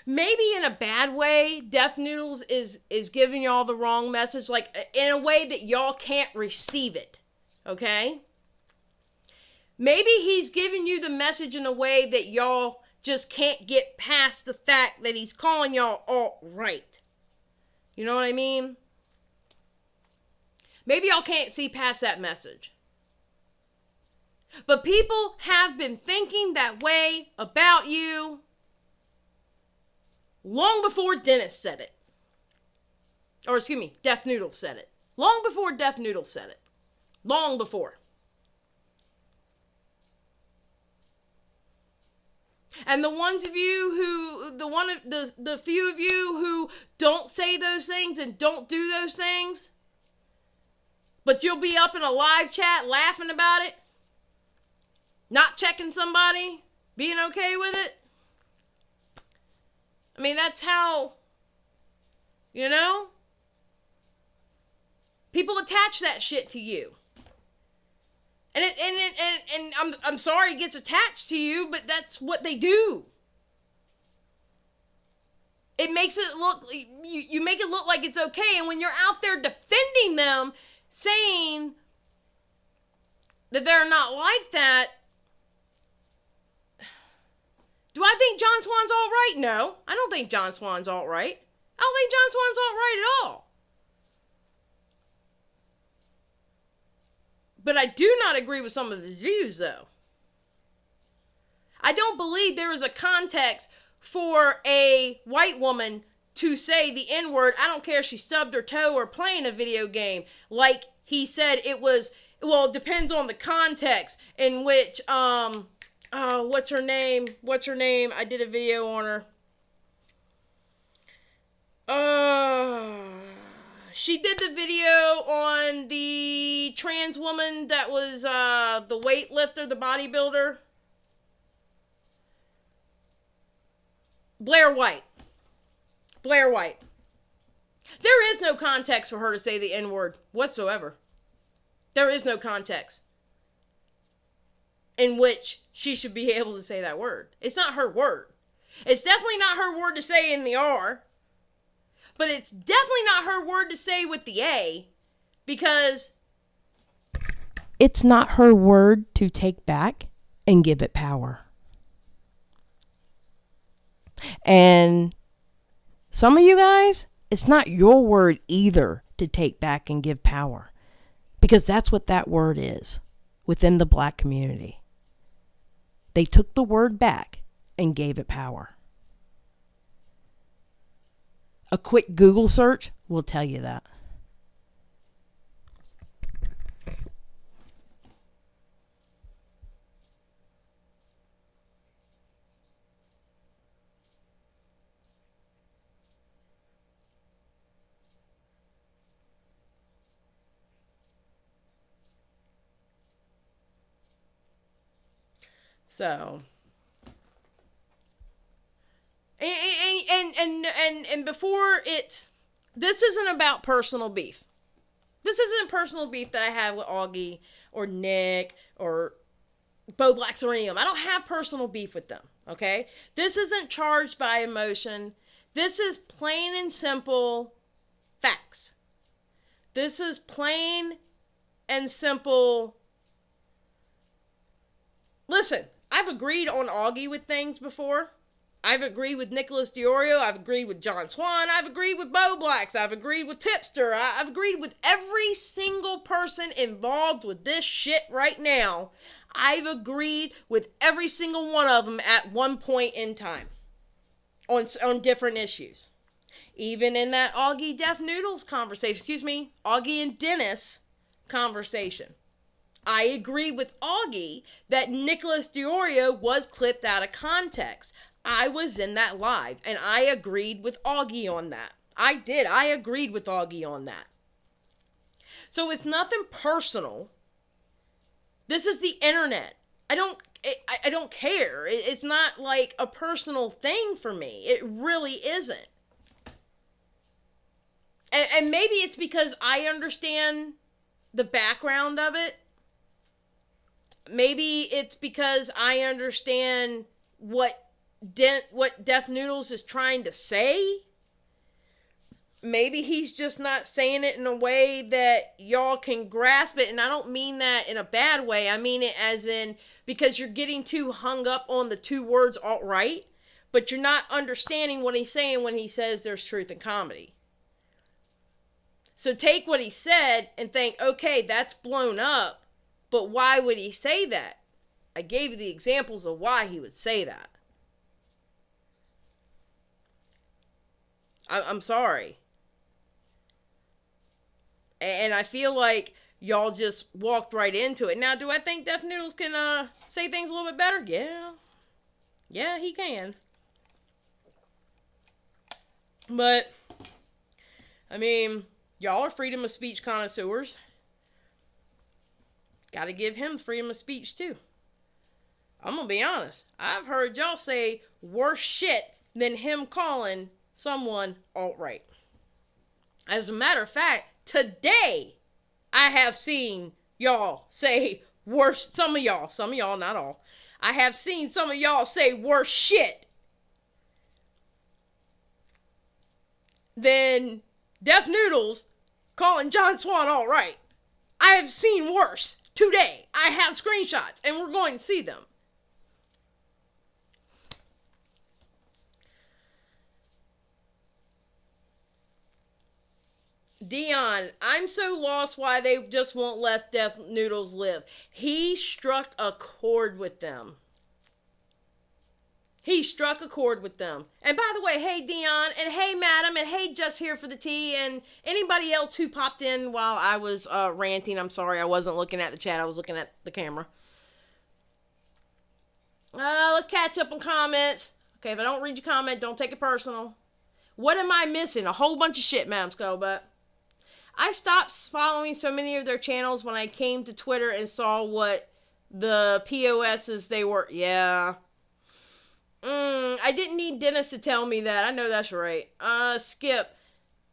Maybe in a bad way, Deaf Noodles is giving y'all the wrong message, like in a way that y'all can't receive it. Okay? Maybe he's giving you the message in a way that y'all just can't get past the fact that he's calling y'all alt-right. You know what I mean? Maybe y'all can't see past that message. But people have been thinking that way about you long before Dennis said it. Or excuse me, Deaf Noodles said it. Long before Deaf Noodles said it. Long before. And the ones of you who, the few of you who don't say those things and don't do those things, but you'll be up in a live chat laughing about it, not checking somebody, being okay with it. I mean, that's how, you know, people attach that shit to you. And I'm sorry it gets attached to you, but that's what they do. it makes it look, you make it look like it's okay. And when you're out there defending them, saying that they're not like that, do I think John Swan's all right? No, I don't think John Swan's all right. I don't think John Swan's all right at all. But I do not agree with some of his views, though. I don't believe there is a context for a white woman to say the N-word. I don't care if she stubbed her toe or playing a video game. Like he said, it was, well, it depends on the context in which, what's her name? I did a video on her. She did the video on the trans woman that was, the weightlifter, the bodybuilder. Blair White. There is no context for her to say the N-word whatsoever. There is no context in which she should be able to say that word. It's not her word. It's definitely not her word to say in the R. But it's definitely not her word to say with the A, because it's not her word to take back and give it power. And some of you guys, it's not your word either to take back and give power, because that's what that word is within the black community. They took the word back and gave it power. A quick Google search will tell you that. So, and before it's, this isn't about personal beef. This isn't personal beef that I have with Augie or Nick or Bo Blacks or any of them. I don't have personal beef with them, okay? This isn't charged by emotion. This is plain and simple facts. This is plain and simple. Listen, I've agreed on Augie with things before. I've agreed with Nicholas DiOrio. I've agreed with John Swan. I've agreed with Bo Blacks. I've agreed with Tipster. I've agreed with every single person involved with this shit right now. I've agreed with every single one of them at one point in time on different issues. Even in that Augie Def Noodles conversation, Augie and Dennis conversation. I agree with Augie that Nicholas DiOrio was clipped out of context. I was in that live, and I agreed with Augie on that. I did. I agreed with Augie on that. So it's nothing personal. This is the internet. I don't care. It's not like a personal thing for me. It really isn't. And maybe it's because I understand the background of it. Maybe it's because I understand what Def Noodles is trying to say. Maybe he's just not saying it in a way that y'all can grasp it. And I don't mean that in a bad way. I mean it as in, because you're getting too hung up on the two words alt-right, but you're not understanding what he's saying when he says there's truth in comedy. So take what he said and think, okay, that's blown up. But why would he say that? I gave you the examples of why he would say that. I'm sorry. And I feel like y'all just walked right into it. Now, do I think Def Noodles can say things a little bit better? Yeah. Yeah, he can. But, I mean, y'all are freedom of speech connoisseurs. Gotta give him freedom of speech, too. I'm gonna be honest. I've heard y'all say worse shit than him calling someone alt-right. As a matter of fact, today, I have seen y'all say worse, some of y'all, not all. I have seen some of y'all say worse shit than Deaf Noodles calling John Swan all right. I have seen worse today. I have screenshots, and we're going to see them. Dion, I'm so lost why they just won't let Deaf Noodles live. He struck a chord with them. He struck a chord with them. And by the way, hey Dion, and hey Madam, and hey Just Here for the Tea, and anybody else who popped in while I was ranting. I'm sorry, I wasn't looking at the chat, I was looking at the camera. Let's catch up on comments. Okay, if I don't read your comment, don't take it personal. What am I missing? A whole bunch of shit, Madam Skullbutt. I stopped following so many of their channels when I came to Twitter and saw what the POSs they were. Yeah. I didn't need Dennis to tell me that. I know that's right. Skip.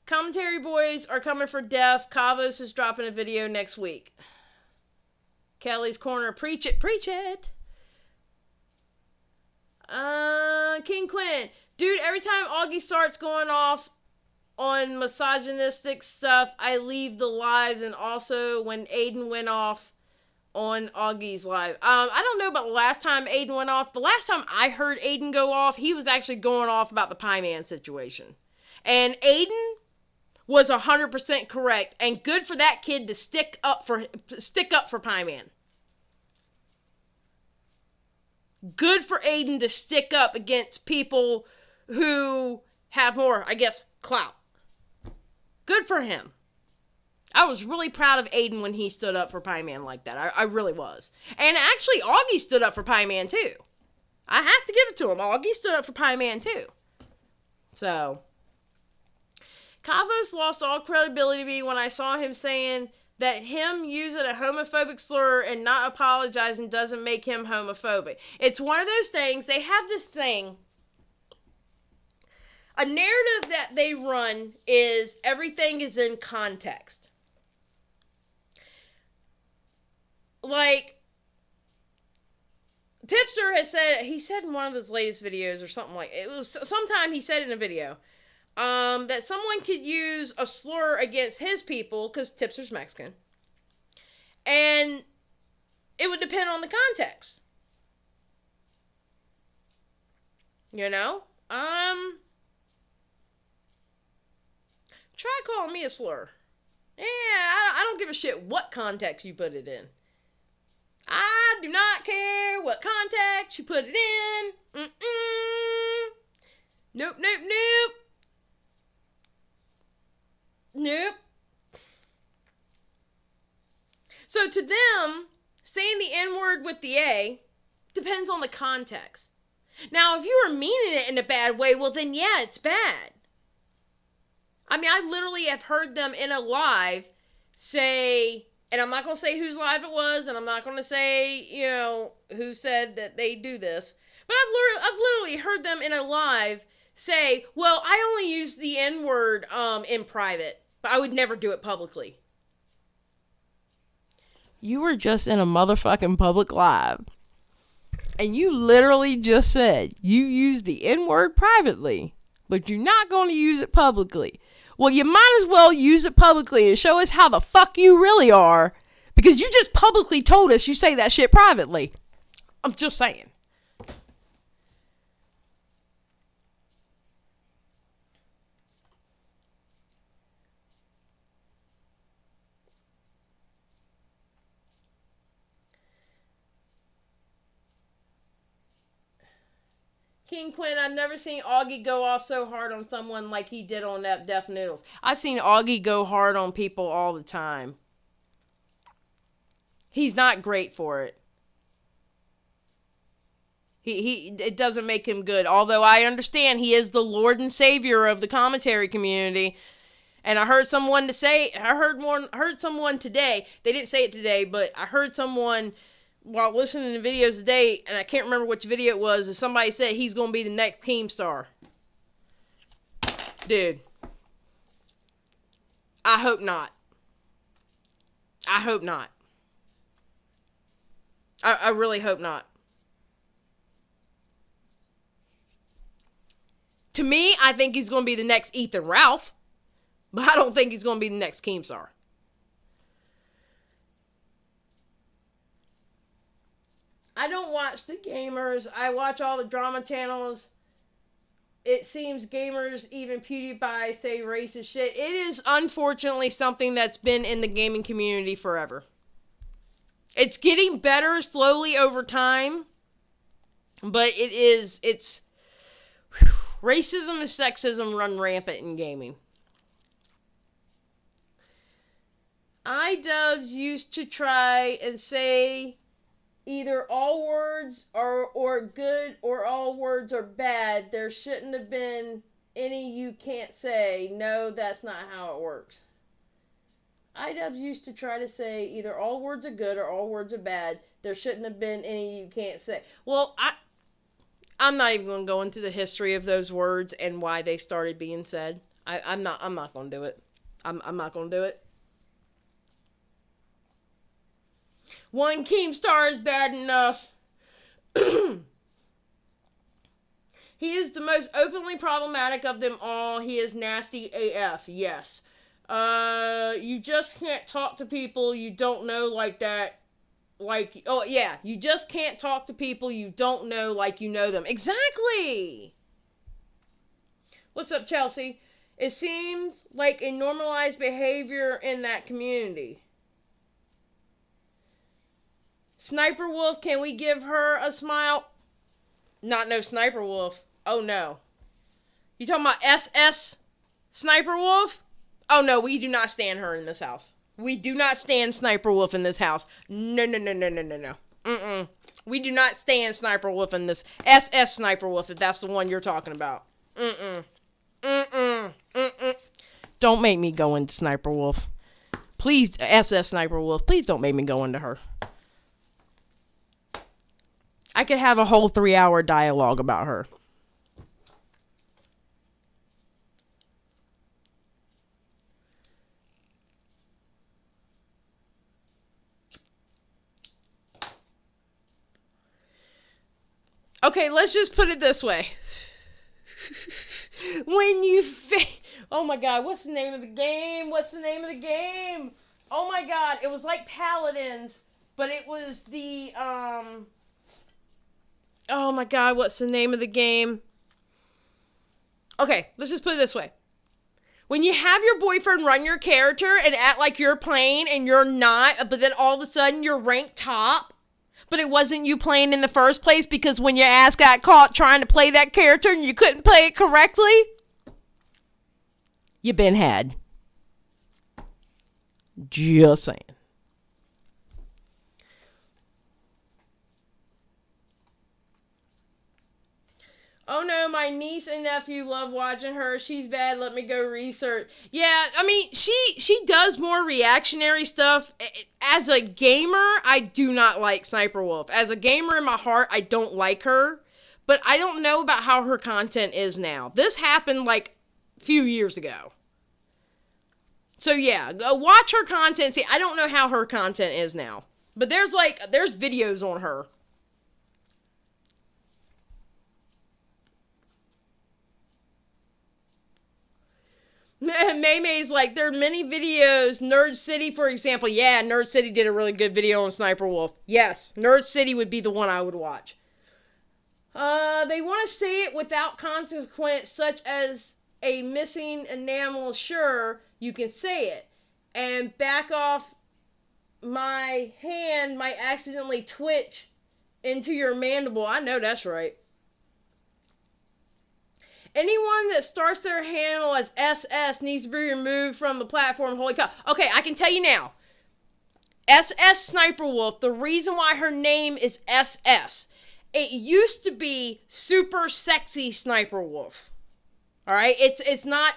Commentary boys are coming for Def. Kavos is dropping a video next week. Kelly's Corner. Preach it. Preach it. King Quinn. Dude, every time Augie starts going off on misogynistic stuff, I leave the live, and also when Aiden went off on Augie's live. I don't know about the last time Aiden went off. The last time I heard Aiden go off, he was actually going off about the Pieman situation. And Aiden was 100% correct, and good for that kid to stick up for Pieman. Good for Aiden to stick up against people who have more, I guess, clout. Good for him. I was really proud of Aiden when he stood up for Pieman like that. I really was. And actually, Augie stood up for Pieman too. I have to give it to him. Augie stood up for Pieman too. So, Kavos lost all credibility to me when I saw him saying that him using a homophobic slur and not apologizing doesn't make him homophobic. It's one of those things. They have this thing. A narrative that they run is everything is in context. Like, Tipster has said, he said in one of his latest videos or something like, it was sometime he said in a video, that someone could use a slur against his people, because Tipster's Mexican, and it would depend on the context. You know? Try calling me a slur. Yeah, I don't give a shit what context you put it in. I do not care what context you put it in. Nope, nope, nope. Nope. So to them, saying the N-word with the A depends on the context. Now, if you were meaning it in a bad way, well then yeah, it's bad. I mean, I literally have heard them in a live say, and I'm not going to say whose live it was, and I'm not going to say, you know, who said that they do this, but I've literally heard them in a live say, well, I only use the N-word in private, but I would never do it publicly. You were just in a motherfucking public live, and you literally just said you use the N-word privately, but you're not going to use it publicly. Well, you might as well use it publicly and show us how the fuck you really are, because you just publicly told us you say that shit privately. I'm just saying. King Quinn, I've never seen Augie go off so hard on someone like he did on that Deaf Noodles. I've seen Augie go hard on people all the time. He's not great for it. It doesn't make him good. Although I understand he is the Lord and Savior of the commentary community. And I heard someone heard someone today. They didn't say it today, but I heard someone while listening to videos today, and I can't remember which video it was, and somebody said he's going to be the next Keemstar. Dude. I hope not. I hope not. I really hope not. To me, I think he's going to be the next Ethan Ralph, but I don't think he's going to be the next Keemstar. I don't watch the gamers. I watch all the drama channels. It seems gamers, even PewDiePie, say racist shit. It is unfortunately something that's been in the gaming community forever. It's getting better slowly over time, but it's racism and sexism run rampant in gaming. iDubbbz used to try and say either all words are good or all words are bad. There shouldn't have been any you can't say. No, that's not how it works. iDubbbz used to try to say either all words are good or all words are bad. There shouldn't have been any you can't say. Well, I'm not even going to go into the history of those words and why they started being said. I'm not going to do it. I'm not going to do it. One Keemstar is bad enough. He is the most openly problematic of them all. He is nasty AF, yes. You just can't talk to people you don't know like that. Like, oh yeah, you just can't talk to people you don't know like you know them. Exactly! What's up, Chelsea? It seems like a normalized behavior in that community. Sniper Wolf, can we give her a smile? Not no Sniper Wolf. Oh no. You talking about SS Sniper Wolf? Oh no, we do not stand her in this house. We do not stand Sniper Wolf in this house. No. Mm-mm. We do not stand Sniper Wolf in this. SS Sniper Wolf, if that's the one you're talking about. Mm-mm. Don't make me go into Sniper Wolf. Please, SS Sniper Wolf, please don't make me go into her. I could have a whole 3-hour dialogue about her. Okay, let's just put it this way. Oh my god, what's the name of the game? Oh my god, it was like Paladins, but it was the, oh my god, what's the name of the game? Okay, let's just put it this way. When you have your boyfriend run your character and act like you're playing and you're not, but then all of a sudden you're ranked top, but it wasn't you playing in the first place because when your ass got caught trying to play that character and you couldn't play it correctly, you been had. Just saying. Oh no, my niece and nephew love watching her. She's bad. Let me go research. Yeah, I mean, she does more reactionary stuff. As a gamer, I do not like Sniper Wolf. As a gamer in my heart, I don't like her. But I don't know about how her content is now. This happened like a few years ago. So yeah, go watch her content. See, I don't know how her content is now. But there's videos on her. Maymay's like, there are many videos. Nerd City, for example. Yeah, Nerd City did a really good video on Sniper Wolf. Yes, Nerd City would be the one I would watch. They want to say it without consequence, such as a missing enamel. Sure, you can say it. And back off, my hand might accidentally twitch into your mandible. I know that's right. Anyone that starts their handle as SS needs to be removed from the platform. Holy cow. Okay, I can tell you now. SS Sniper Wolf, the reason why her name is SS, it used to be Super Sexy Sniper Wolf. All right? It's not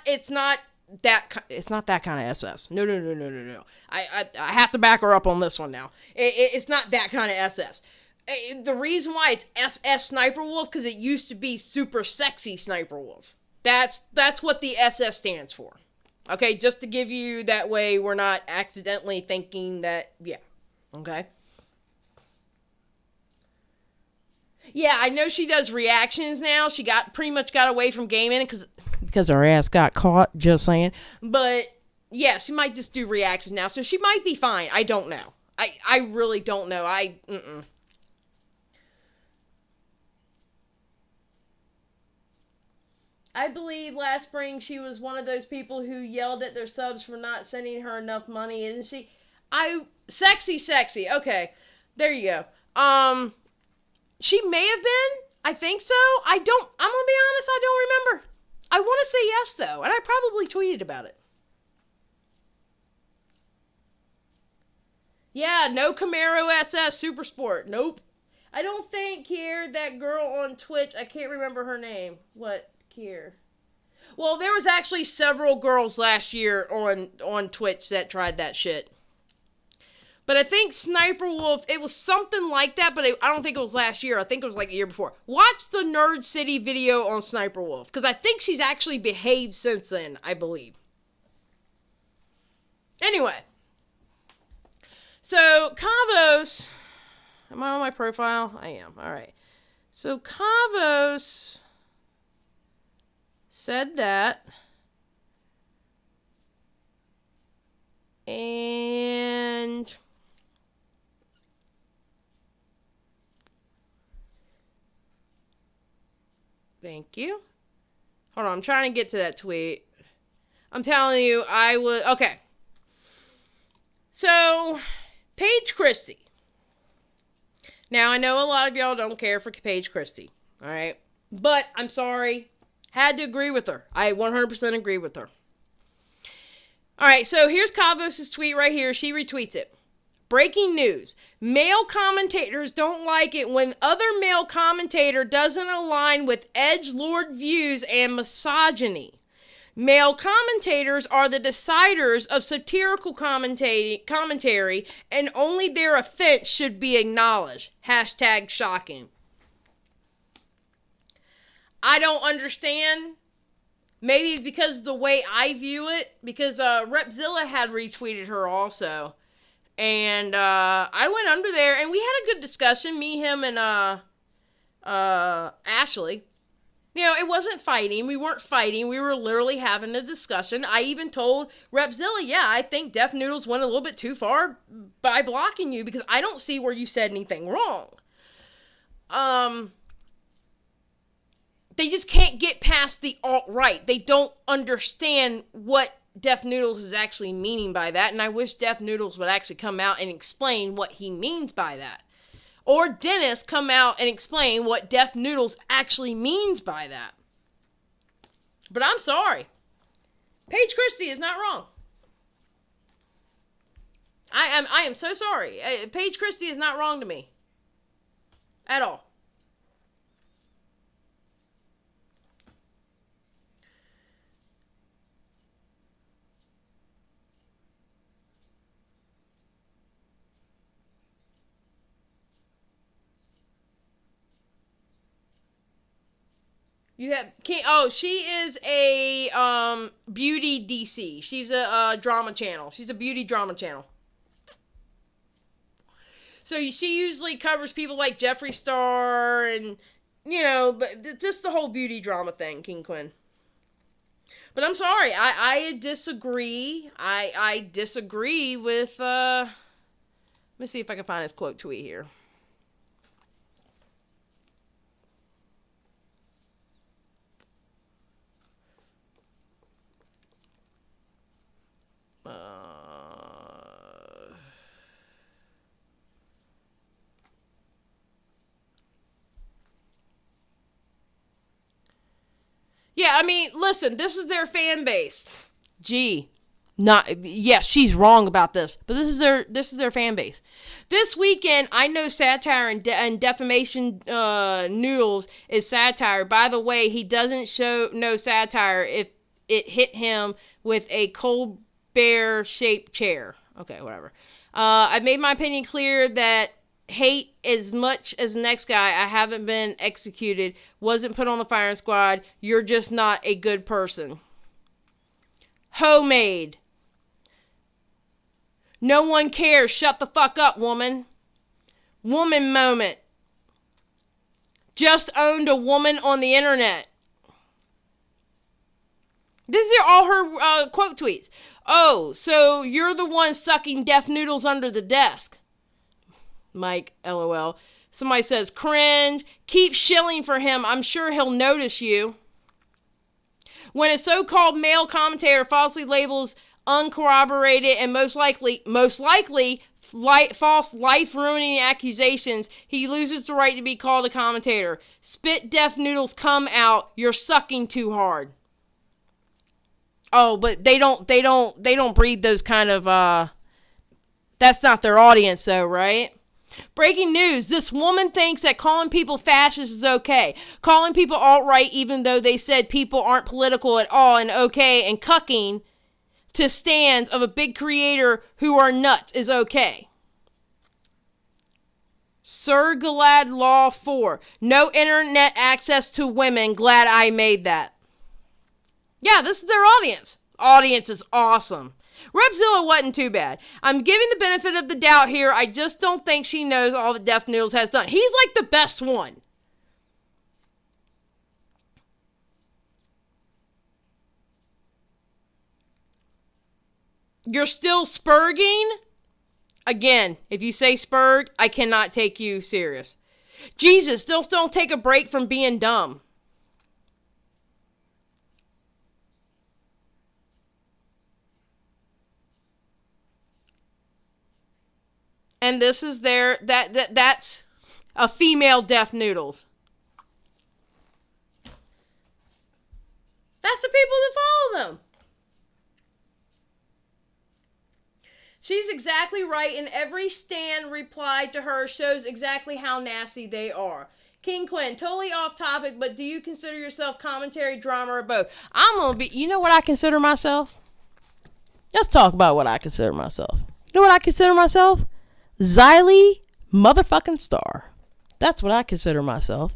that kind of SS. No. I have to back her up on this one now. It's not that kind of SS. The reason why it's SS Sniper Wolf, because it used to be Super Sexy Sniper Wolf. That's what the SS stands for. Okay, just to give you that way we're not accidentally thinking that, yeah. Okay? Yeah, I know she does reactions now. She pretty much got away from gaming because her ass got caught. Just saying. But yeah, she might just do reactions now, so she might be fine. I don't know. I really don't know. I believe last spring she was one of those people who yelled at their subs for not sending her enough money, isn't she? Sexy. Okay, there you go. She may have been. I think so. I'm gonna be honest, I don't remember. I want to say yes, though, and I probably tweeted about it. Yeah, no Camaro SS Super Sport. Nope. I don't think here that girl on Twitch, I can't remember her name. What, here? Well, there was actually several girls last year on Twitch that tried that shit. But I think Sniper Wolf, it was something like that, but I don't think it was last year. I think it was like a year before. Watch the Nerd City video on Sniper Wolf, because I think she's actually behaved since then, I believe. Anyway. So, Kavos, am I on my profile? I am. All right. So, Kavos said that. And thank you. Hold on, I'm trying to get to that tweet. I'm telling you, okay. So, Paige Christie. Now, I know a lot of y'all don't care for Paige Christie, all right? But, I'm sorry, had to agree with her. I 100% agree with her. All right, so here's Kavos' tweet right here. She retweets it. Breaking news. Male commentators don't like it when other male commentator doesn't align with edgelord views and misogyny. Male commentators are the deciders of satirical commentary, and only their offense should be acknowledged. Hashtag shocking. I don't understand. Maybe because the way I view it, because Repzilla had retweeted her also. And I went under there, and we had a good discussion, me, him, and Ashley. You know, it wasn't fighting. We weren't fighting. We were literally having a discussion. I even told Repzilla, yeah, I think Def Noodles went a little bit too far by blocking you, because I don't see where you said anything wrong. They just can't get past the alt-right. They don't understand what Def Noodles is actually meaning by that, and I wish Def Noodles would actually come out and explain what he means by that. Or Dennis come out and explain what Def Noodles actually means by that. But I'm sorry. Paige Christie is not wrong. I am so sorry. Paige Christie is not wrong to me. At all. She is a beauty DC. She's a drama channel. She's a beauty drama channel. So she usually covers people like Jeffree Star and, you know, but just the whole beauty drama thing, King Quinn. But I'm sorry, I disagree. I disagree with, let me see if I can find his quote tweet here. Yeah, I mean, listen, this is their fan base. Yes, she's wrong about this, but this is their fan base. This weekend, I know satire and defamation Noodles is satire. By the way, he doesn't show no satire if it hit him with a Colbert-shaped chair. Okay, whatever. I made my opinion clear that hate as much as the next guy. I haven't been executed, wasn't put on the firing squad. You're just not a good person. Homemade. No one cares. Shut the fuck up, woman. Woman moment. just owned a woman on the internet. These are all her quote tweets. Oh, so you're the one sucking deaf noodles under the desk. Mike, LOL. Somebody says, cringe. Keep shilling for him. I'm sure he'll notice you. When a so-called male commentator falsely labels uncorroborated and most likely false life-ruining accusations, he loses the right to be called a commentator. Spit deaf noodles, come out. You're sucking too hard. Oh, but they don't breed those kind of that's not their audience though, right? Breaking news. This woman thinks that calling people fascists is okay. Calling people alt-right even though they said people aren't political at all and okay, and cucking to stands of a big creator who are nuts is okay. Sir Glad Law 4. No internet access to women. Glad I made that. Yeah, this is their audience. Audience is awesome. Repzilla wasn't too bad. I'm giving the benefit of the doubt here. I just don't think she knows all that Deaf Noodles has done. He's like the best one. You're still spurging? Again, if you say spurg, I cannot take you serious. Jesus, still don't take a break from being dumb. And this is that's a female Deaf Noodles. That's the people that follow them. She's exactly right, and every stan reply to her shows exactly how nasty they are. King Quinn, totally off topic, but do you consider yourself commentary, drama, or both? I'm gonna be, you know what I consider myself? Let's talk about what I consider myself. You know what I consider myself? Xylee motherfucking Star. That's what I consider myself.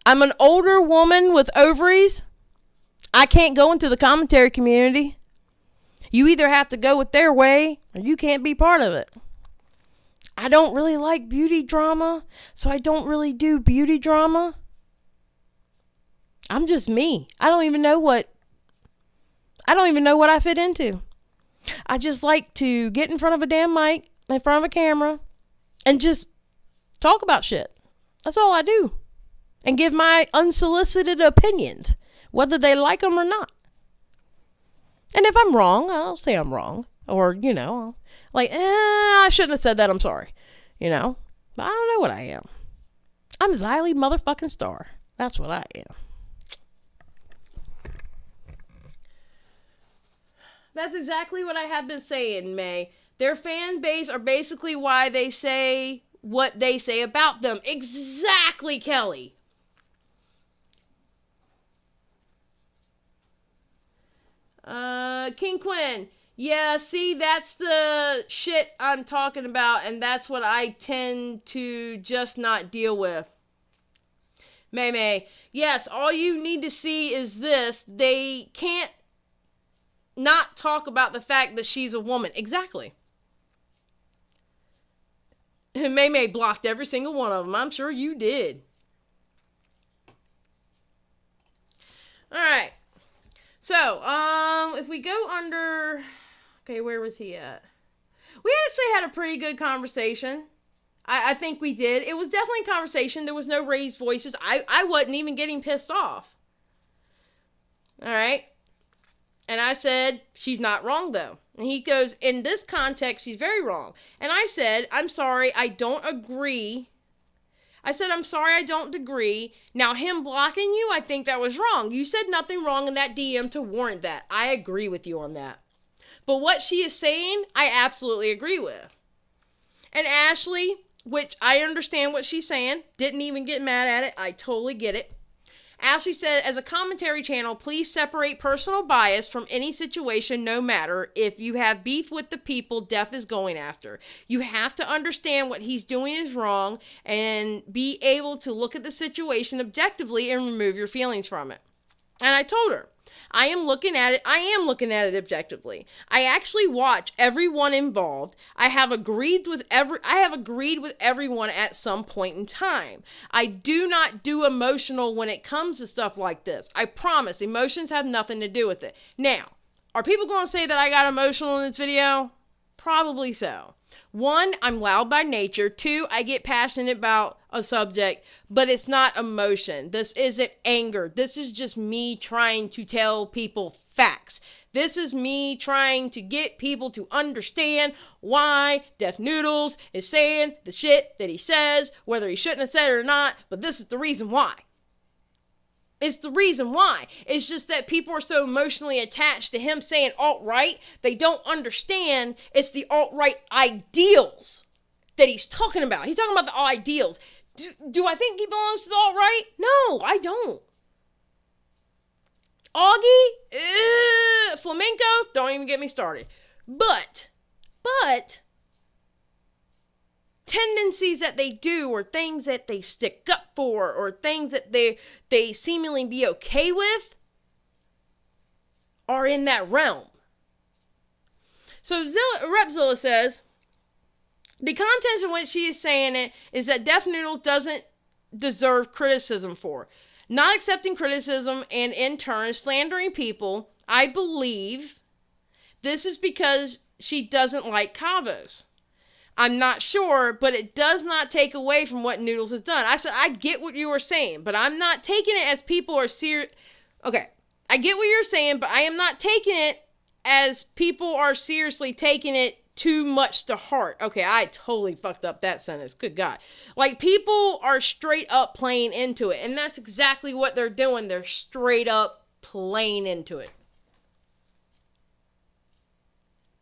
I'm an older woman with ovaries. I can't go into the commentary community. You either have to go with their way or you can't be part of it. I don't really like beauty drama, so I don't really do beauty drama. I'm just me. I don't even know what I fit into. I just like to get in front of a damn mic, in front of a camera, and just talk about shit. That's all I do. And give my unsolicited opinions, whether they like them or not. And if I'm wrong, I'll say I'm wrong. Or, I shouldn't have said that, I'm sorry. But I don't know what I am. I'm Xylee motherfucking Star. That's what I am. That's exactly what I have been saying, May. Their fan base are basically why they say what they say about them. Exactly, Kelly. King Quinn. Yeah, see, that's the shit I'm talking about, and that's what I tend to just not deal with. May. Yes, all you need to see is this. They can't not talk about the fact that she's a woman. Exactly. And May blocked every single one of them. I'm sure you did. Alright. So, if we go under... Okay, where was he at? We actually had a pretty good conversation. I think we did. It was definitely a conversation. There was no raised voices. I wasn't even getting pissed off. Alright. And I said, she's not wrong, though. And he goes, in this context, she's very wrong. And I said, I'm sorry, I don't agree. I said, I'm sorry, I don't agree. Now, him blocking you, I think that was wrong. You said nothing wrong in that DM to warrant that. I agree with you on that. But what she is saying, I absolutely agree with. And Ashley, which I understand what she's saying, didn't even get mad at it. I totally get it. Ashley said, as a commentary channel, please separate personal bias from any situation, no matter if you have beef with the people Def is going after. You have to understand what he's doing is wrong and be able to look at the situation objectively and remove your feelings from it. And I told her, I am looking at it objectively. I actually watch everyone involved. I have agreed with everyone at some point in time. I do not do emotional when it comes to stuff like this. I promise, emotions have nothing to do with it. Now, are people going to say that I got emotional in this video? Probably so. 1, I'm loud by nature. 2, I get passionate about a subject, but it's not emotion. This isn't anger. This is just me trying to tell people facts. This is me trying to get people to understand why Def Noodles is saying the shit that he says, whether he shouldn't have said it or not, but this is the reason why. It's the reason why. It's just that people are so emotionally attached to him saying alt-right, they don't understand it's the alt-right ideals that he's talking about. He's talking about the ideals. Do I think he belongs to the alt-right? No, I don't. Augie? Flamenco? Don't even get me started. But, tendencies that they do, or things that they stick up for, or things that they seemingly be okay with, are in that realm. So Repzilla says, the context in which she is saying it is that Def Noodles doesn't deserve criticism for. Not accepting criticism and in turn slandering people, I believe this is because she doesn't like Kavos. I'm not sure, but it does not take away from what Noodles has done. I said, I get what you were saying, but I'm not taking it as people are serious. Okay, I get what you're saying, but I am not taking it as people are seriously taking it too much to heart. Okay, I totally fucked up that sentence. Good God. Like, people are straight up playing into it, and that's exactly what they're doing. They're straight up playing into it.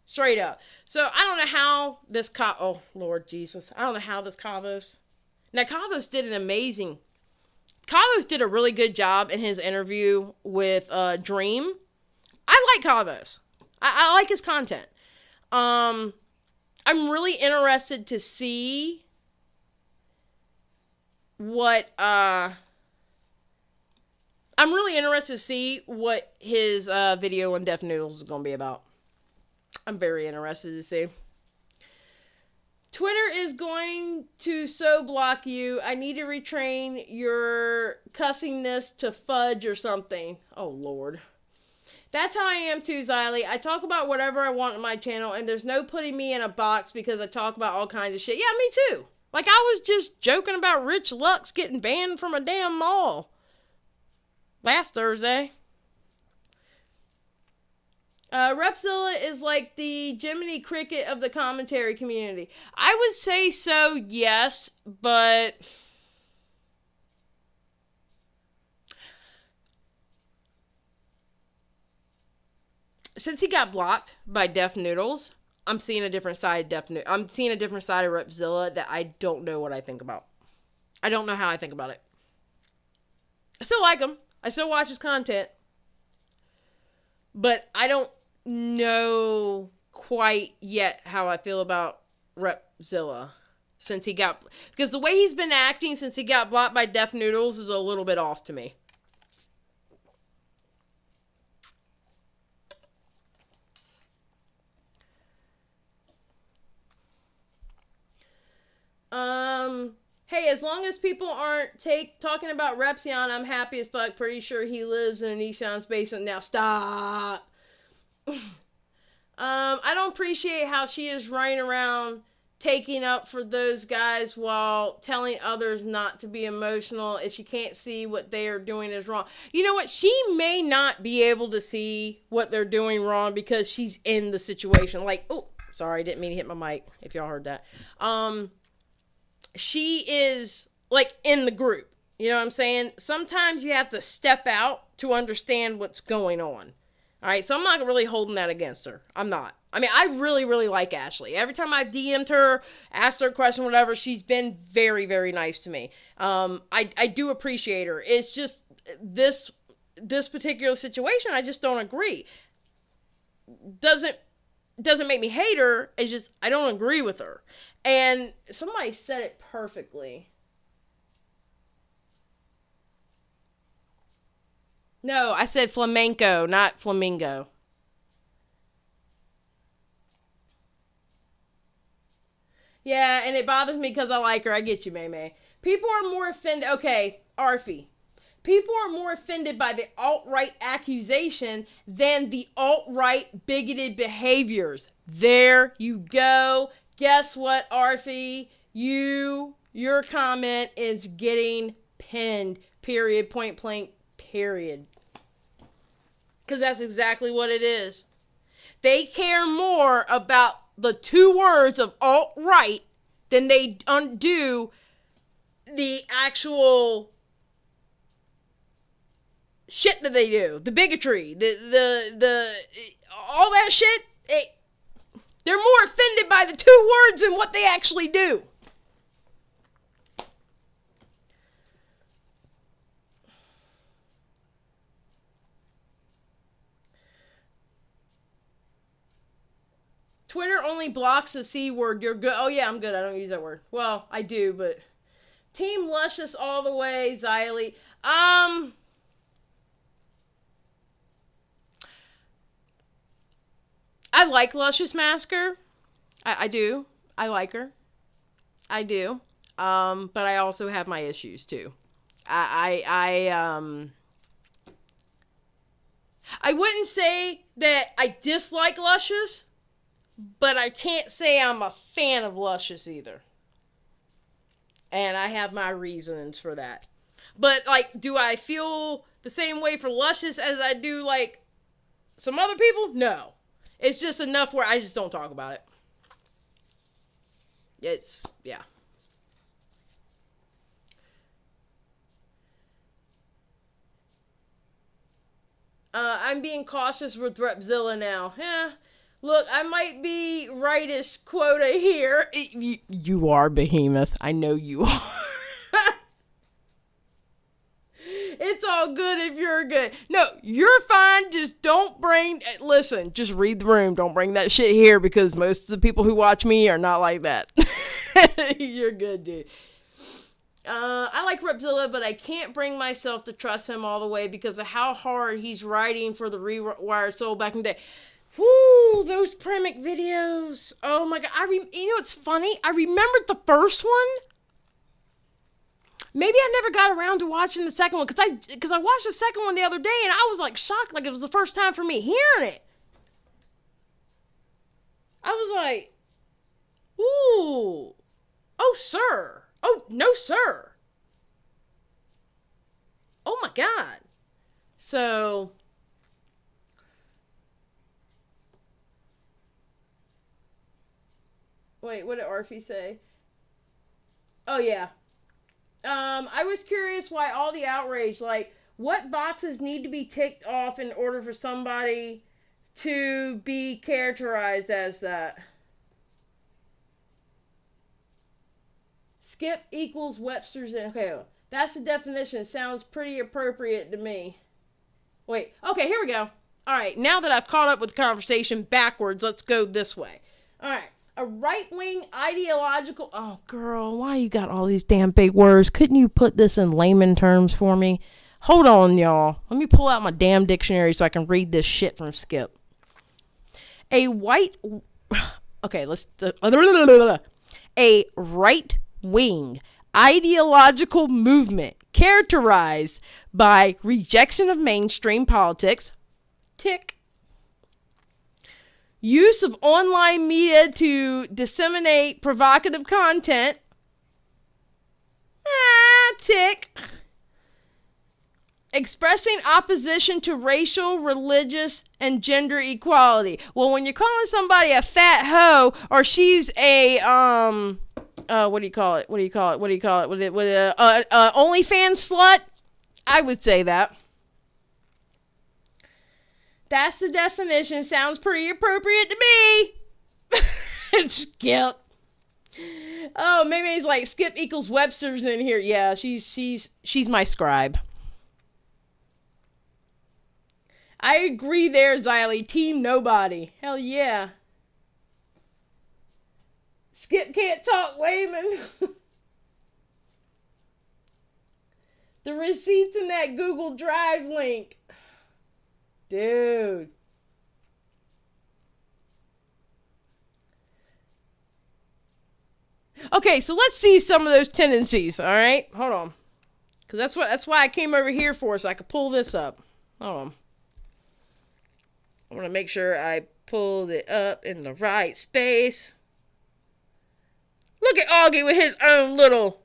Straight up. So I don't know how this oh Lord Jesus, I don't know how this Kavos. Now Kavos did a really good job in his interview with Dream. I like Kavos. I like his content. I'm really interested to see what his video on Def Noodles is gonna be about. I'm very interested to see. Twitter is going to so block you. I need to retrain your cussingness to fudge or something. Oh, Lord. That's how I am too, Xylee. I talk about whatever I want on my channel, and there's no putting me in a box because I talk about all kinds of shit. Yeah, me too. Like, I was just joking about Rich Lux getting banned from a damn mall last Thursday. Repzilla is like the Jiminy Cricket of the commentary community. I would say so, yes, but since he got blocked by Def Noodles, I'm seeing a different side of I'm seeing a different side of Repzilla that I don't know what I think about. I don't know how I think about it. I still like him. I still watch his content. But I don't know quite yet how I feel about Repzilla since he got... Because the way he's been acting since he got blocked by Def Noodles is a little bit off to me. Hey, as long as people aren't talking about Repzion, I'm happy as fuck. Pretty sure he lives in an Nissan's basement now. Stop. I don't appreciate how she is running around taking up for those guys while telling others not to be emotional if she can't see what they are doing is wrong. You know what? She may not be able to see what they're doing wrong because she's in the situation. Like, oh, sorry, didn't mean to hit my mic if y'all heard that. She is, like, in the group. You know what I'm saying? Sometimes you have to step out to understand what's going on. All right, so I'm not really holding that against her. I'm not. I mean, I really, really like Ashley. Every time I've DM'd her, asked her a question, whatever, she's been very, very nice to me. I do appreciate her. It's just this particular situation, I just don't agree. Doesn't make me hate her. It's just I don't agree with her. And somebody said it perfectly. No, I said flamenco, not flamingo. Yeah, and it bothers me because I like her. I get you, May May. People are more offended. Okay, Arfie. People are more offended by the alt-right accusation than the alt-right bigoted behaviors. There you go. Guess what, Arfie? Your comment is getting pinned. Period. Point blank. Period. Because that's exactly what it is. They care more about the two words of alt-right than they do the actual shit that they do. The bigotry, the all that shit. They're more offended by the two words than what they actually do. Twitter only blocks the C word. You're good. Oh, yeah, I'm good. I don't use that word. Well, I do, but... Team Luscious all the way, Xylee. I like Luscious Masker. I do. I like her. I do. But I also have my issues, too. I wouldn't say that I dislike Luscious, but I can't say I'm a fan of Luscious either. And I have my reasons for that. But, like, do I feel the same way for Luscious as I do, like, some other people? No. It's just enough where I just don't talk about it. Yeah. I'm being cautious with Repzilla now. Look, I might be rightish quota here. You are, Behemoth. I know you are. It's all good if you're good. No, you're fine. Just don't bring... Listen, just read the room. Don't bring that shit here because most of the people who watch me are not like that. You're good, dude. I like Repzilla, but I can't bring myself to trust him all the way because of how hard he's writing for the Rewired Soul back in the day. Woo, those Premic videos. Oh my god. You know what's funny? I remembered the first one. Maybe I never got around to watching the second one because I watched the second one the other day and I was like shocked, like it was the first time for me hearing it. I was like, ooh, oh sir, oh no sir, oh my god. So wait, what did Arfie say? Oh yeah. I was curious why all the outrage, like, what boxes need to be ticked off in order for somebody to be characterized as that? Skip equals Webster's. Okay, that's the definition. It sounds pretty appropriate to me. Wait, okay, here we go. All right, now that I've caught up with the conversation backwards, let's go this way. All right. A right-wing ideological... Oh, girl, why you got all these damn big words? Couldn't you put this in layman terms for me? Hold on, y'all. Let me pull out my damn dictionary so I can read this shit from Skip. A white... Okay, let's... A right-wing ideological movement characterized by rejection of mainstream politics... Tick. Use of online media to disseminate provocative content. Tick. Expressing opposition to racial, religious, and gender equality. Well, when you're calling somebody a fat hoe, or she's a, what do you call it? OnlyFans slut? I would say that. That's the definition. Sounds pretty appropriate to me. Skip. Oh, maybe he's like Skip equals Webster's in here. Yeah, she's my scribe. I agree there, Xylee. Team nobody. Hell yeah. Skip can't talk, Wayman. The receipts in that Google Drive link. Dude. Okay, so let's see some of those tendencies, all right? Hold on. Because that's why I came over here for, so I could pull this up. Hold on. I want to make sure I pulled it up in the right space. Look at Augie with his own little...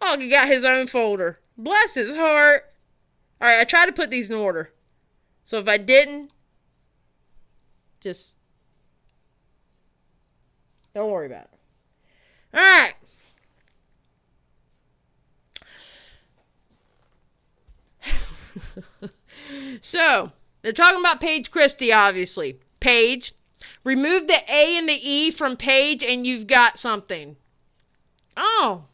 Augie got his own folder. Bless his heart. All right, I tried to put these in order. So if I didn't, just don't worry about it. All right. So, they're talking about Paige Christie, obviously. Paige. Remove the A and the E from Paige and you've got something. Oh.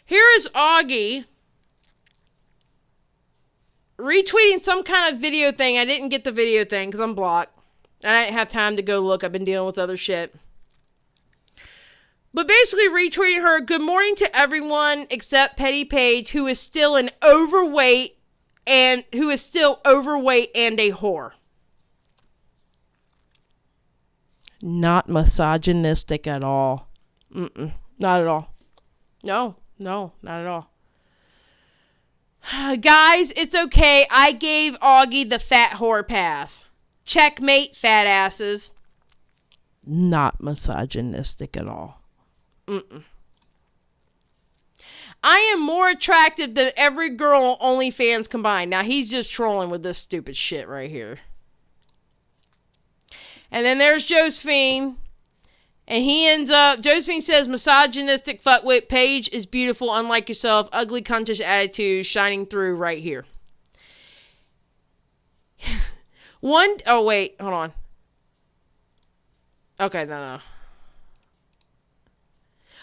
Here is Augie retweeting some kind of video thing. I didn't get the video thing because I'm blocked. And I didn't have time to go look. I've been dealing with other shit. But basically retweeting her, good morning to everyone except Petty Paige, who is still overweight and a whore. Not misogynistic at all. Not at all. No, not at all. Guys, it's okay. I gave Augie the fat whore pass. Checkmate, fat asses. Not misogynistic at all. I am more attractive than every girl on OnlyFans combined. Now, he's just trolling with this stupid shit right here. And then there's Josephine. And he ends up, Josephine says, misogynistic fuckwit. Paige is beautiful, unlike yourself. Ugly, cuntish attitude shining through right here. Oh, wait, hold on. Okay, no.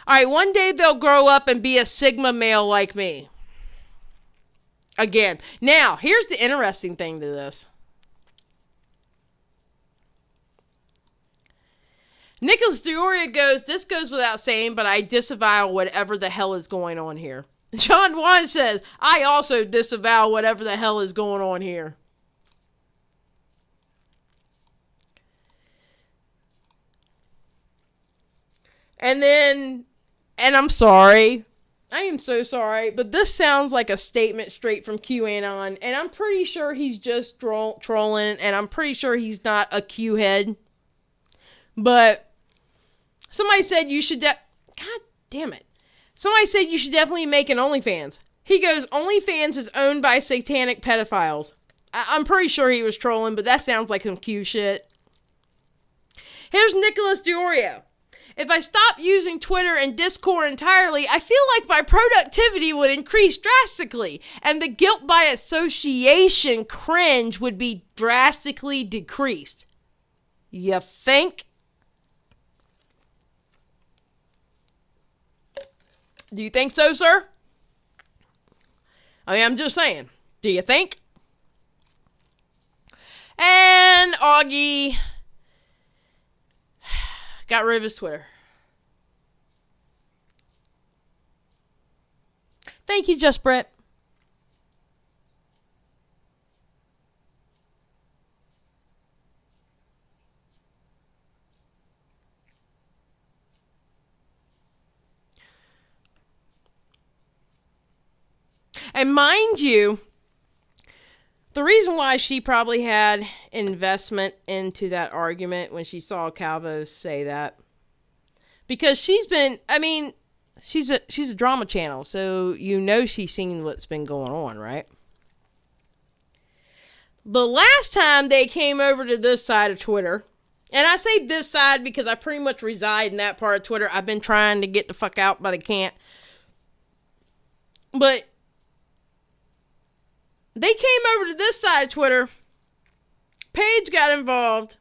Alright, one day they'll grow up and be a Sigma male like me. Again. Now, here's the interesting thing to this. Nicholas Dioria goes, this goes without saying, but I disavow whatever the hell is going on here. John Juan says, I also disavow whatever the hell is going on here. And I'm sorry. I am so sorry, but this sounds like a statement straight from QAnon, and I'm pretty sure he's just trolling, and I'm pretty sure he's not a Q-head. But somebody said you should God damn it. Somebody said you should definitely make an OnlyFans. He goes, OnlyFans is owned by satanic pedophiles. I'm pretty sure he was trolling, but that sounds like some Q shit. Here's Nicholas Dioria. If I stop using Twitter and Discord entirely, I feel like my productivity would increase drastically, and the guilt by association cringe would be drastically decreased. You think? Do you think so, sir? I mean, I'm just saying. Do you think? And Augie got rid of his Twitter. Thank you, Just Brett. And mind you, the reason why she probably had investment into that argument when she saw Kavos say that, because she's a drama channel, so you know she's seen what's been going on, right? The last time they came over to this side of Twitter, and I say this side because I pretty much reside in that part of Twitter. I've been trying to get the fuck out, but I can't. But they came over to this side of Twitter. Paige got involved.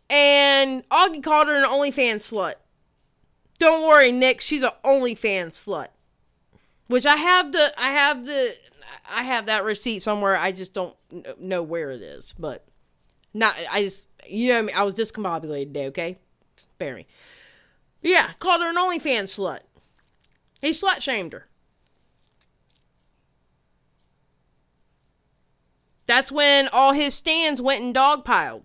And Augie called her an OnlyFans slut. Don't worry, Nick. She's an OnlyFans slut. Which I have that receipt somewhere. I just don't know where it is. But you know what I mean? I was discombobulated today, okay? Spare me. But yeah, called her an OnlyFans slut. He slut shamed her. That's when all his stands went and dogpiled.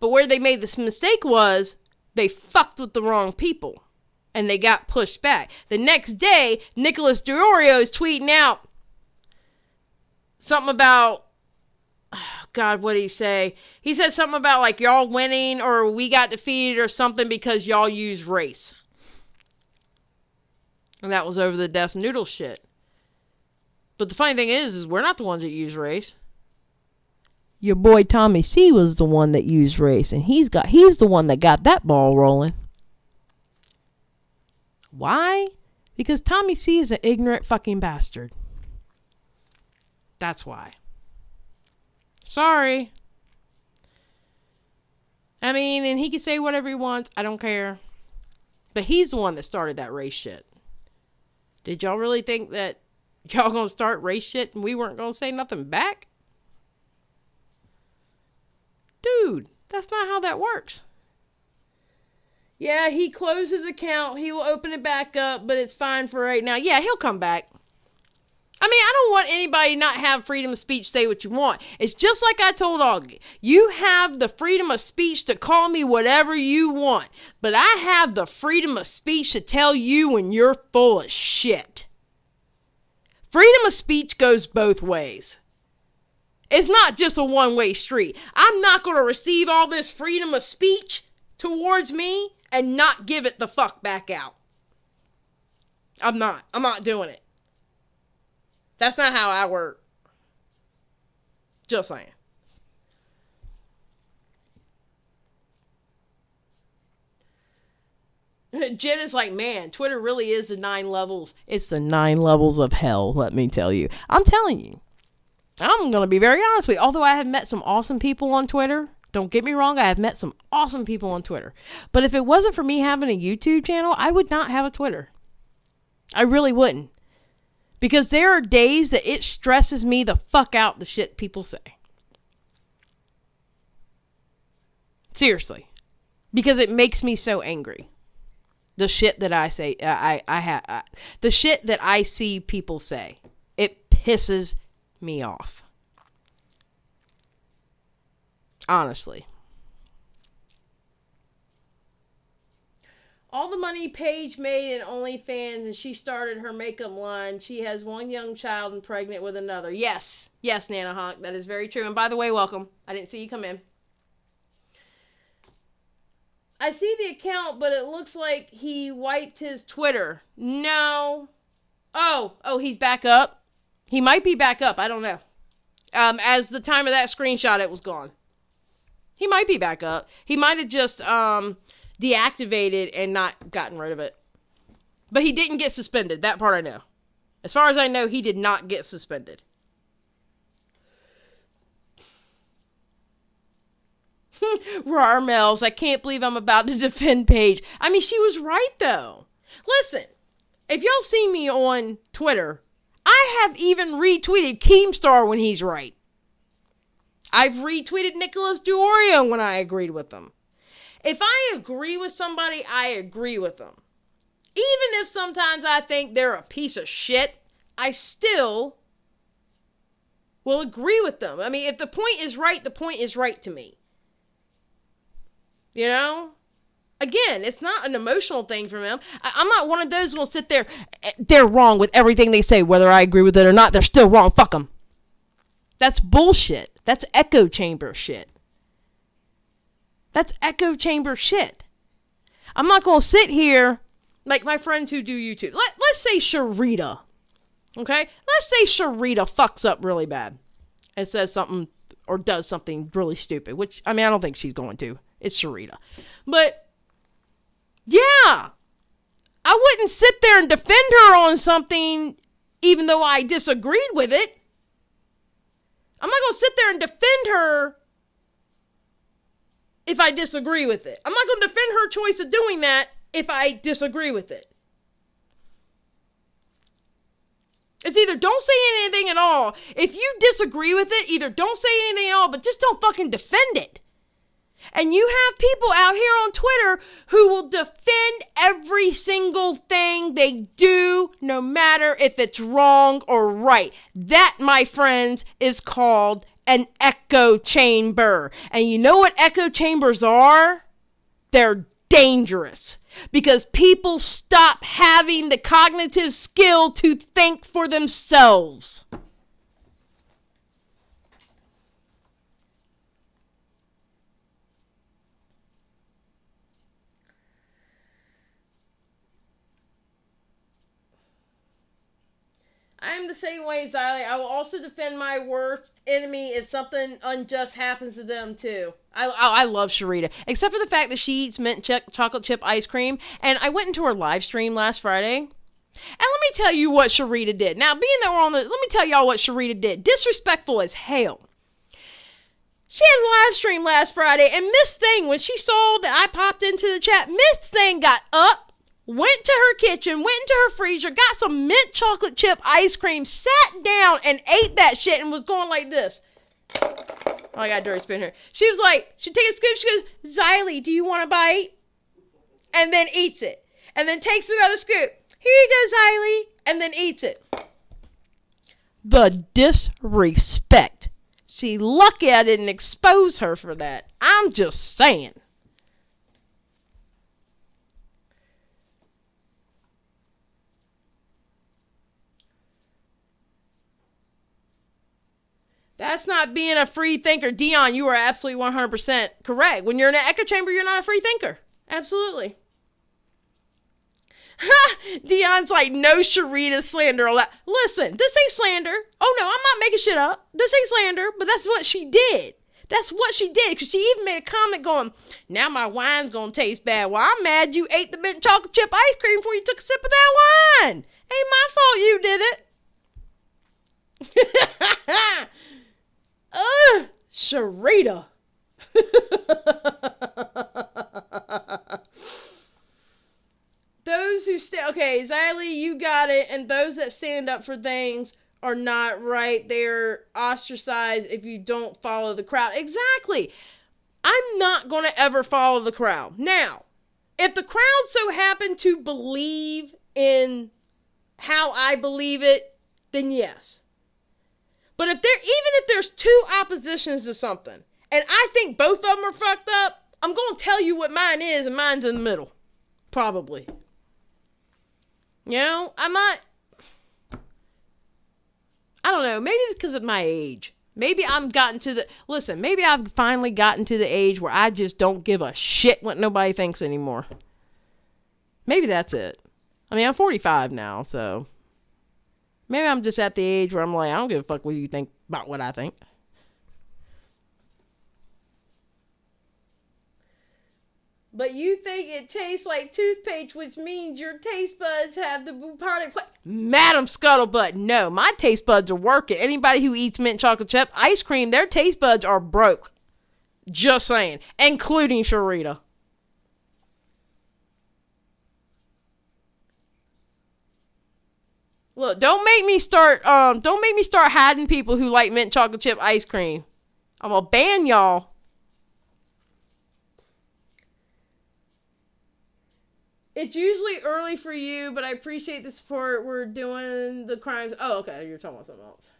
But where they made this mistake was they fucked with the wrong people. And they got pushed back. The next day, Nicholas DeOrio is tweeting out something about, oh God, what did he say? He said something about like y'all winning or we got defeated or something because y'all use race. And that was over the Death Noodle shit. But the funny thing is we're not the ones that use race. Your boy Tommy C was the one that used race, and he's the one that got that ball rolling. Why? Because Tommy C is an ignorant fucking bastard. That's why. Sorry. I mean, and he can say whatever he wants. I don't care. But he's the one that started that race shit. Did y'all really think that y'all gonna start race shit and we weren't gonna say nothing back? Dude, that's not how that works. Yeah, he closed his account. He will open it back up, but it's fine for right now. Yeah, he'll come back. I mean, I don't want anybody not have freedom of speech, say what you want. It's just like I told Augie. You have the freedom of speech to call me whatever you want. But I have the freedom of speech to tell you when you're full of shit. Freedom of speech goes both ways. It's not just a one-way street. I'm not going to receive all this freedom of speech towards me and not give it the fuck back out. I'm not doing it. That's not how I work. Just saying. Jen is like, man, Twitter really is the 9 levels. It's the 9 levels of hell, let me tell you. I'm telling you. I'm going to be very honest with you. Although I have met some awesome people on Twitter. Don't get me wrong, I have met some awesome people on Twitter. But if it wasn't for me having a YouTube channel, I would not have a Twitter. I really wouldn't. Because there are days that it stresses me the fuck out the shit people say. Seriously. Because it makes me so angry. The shit that I say, the shit that I see people say. It pisses me off. Honestly. All the money Paige made in OnlyFans, and she started her makeup line. She has one young child and pregnant with another. Yes. Yes, Nana Honk. That is very true. And by the way, welcome. I didn't see you come in. I see the account, but it looks like he wiped his Twitter. No. Oh, he's back up. He might be back up. I don't know. As the time of that screenshot, it was gone. He might be back up. He might have just deactivated and not gotten rid of it. But he didn't get suspended. That part I know. As far as I know, he did not get suspended. Rarmels, I can't believe I'm about to defend Paige. I mean, she was right, though. Listen, if y'all see me on Twitter, I have even retweeted Keemstar when he's right. I've retweeted Nicholas DeOrio when I agreed with him. If I agree with somebody, I agree with them. Even if sometimes I think they're a piece of shit, I still will agree with them. I mean, if the point is right, the point is right to me. You know? Again, it's not an emotional thing for them. I'm not one of those who will sit there. They're wrong with everything they say, whether I agree with it or not. They're still wrong. Fuck them. That's bullshit. That's echo chamber shit. That's echo chamber shit. I'm not going to sit here like my friends who do YouTube. Let's say Sharita. Okay? Let's say Sharita fucks up really bad and says something or does something really stupid, which, I mean, I don't think she's going to. It's Sharita. But, yeah. I wouldn't sit there and defend her on something even though I disagreed with it. I'm not going to sit there and defend her if I disagree with it. I'm not going to defend her choice of doing that if I disagree with it. It's either don't say anything at all. If you disagree with it, either don't say anything at all, but just don't fucking defend it. And you have people out here on Twitter who will defend every single thing they do, no matter if it's wrong or right. That, my friends, is called an echo chamber. And you know what echo chambers are? They're dangerous because people stop having the cognitive skill to think for themselves. I'm the same way, Xylee. I will also defend my worst enemy if something unjust happens to them, too. I love Sharita, except for the fact that she eats mint chocolate chip ice cream. And I went into her live stream last Friday. And let me tell you what Sharita did. Now, being that we're on let me tell y'all what Sharita did. Disrespectful as hell. She had a live stream last Friday, and Miss Thing, when she saw that I popped into the chat, Miss Thing got up, went to her kitchen, went into her freezer, got some mint chocolate chip ice cream, sat down and ate that shit and was going like this. Oh, I got a dirty spoon here. She was like, she take a scoop, she goes, Xylee, do you want a bite? And then eats it. And then takes another scoop. Here you go, Xylee. And then eats it. The disrespect. She lucky I didn't expose her for that. I'm just saying. That's not being a free thinker. Dion, you are absolutely 100% correct. When you're in an echo chamber, you're not a free thinker. Absolutely. Dion's like, no Sharita slander allowed. Listen, this ain't slander. Oh, no, I'm not making shit up. This ain't slander, but that's what she did. That's what she did, because she even made a comment going, now my wine's going to taste bad. Well, I'm mad you ate the mint chocolate chip ice cream before you took a sip of that wine. Ain't my fault you did it. Sharita. Those who okay, Xylee, you got it. And those that stand up for things are not right. They're ostracized if you don't follow the crowd. Exactly. I'm not going to ever follow the crowd. Now, if the crowd so happen to believe in how I believe it, then yes. But even if there's two oppositions to something, and I think both of them are fucked up, I'm going to tell you what mine is, and mine's in the middle. Probably. You know, I don't know, maybe it's because of my age. Maybe I've finally gotten to the age where I just don't give a shit what nobody thinks anymore. Maybe that's it. I mean, I'm 45 now, so maybe I'm just at the age where I'm like, I don't give a fuck what you think about what I think. But you think it tastes like toothpaste, which means your taste buds have the bubonic plague. Madam Scuttlebutt, no, my taste buds are working. Anybody who eats mint chocolate chip ice cream, their taste buds are broke. Just saying, including Sharita. Look, don't make me start hiding people who like mint chocolate chip ice cream. I'm gonna ban y'all. It's usually early for you, but I appreciate the support. We're doing the crimes. Oh, okay. You're talking about something else.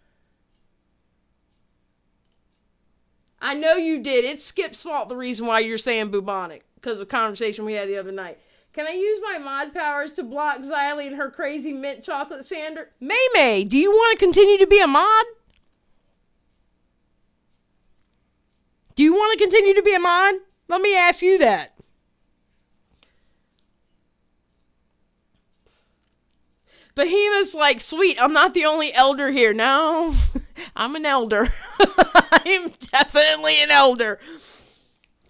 I know you did. It's Skip's fault the reason why you're saying bubonic. Because of the conversation we had the other night. Can I use my mod powers to block Xylee and her crazy mint chocolate sander? May, do you want to continue to be a mod? Do you want to continue to be a mod? Let me ask you that. Behemoth's like, sweet, I'm not the only elder here. No, I'm an elder. I am definitely an elder.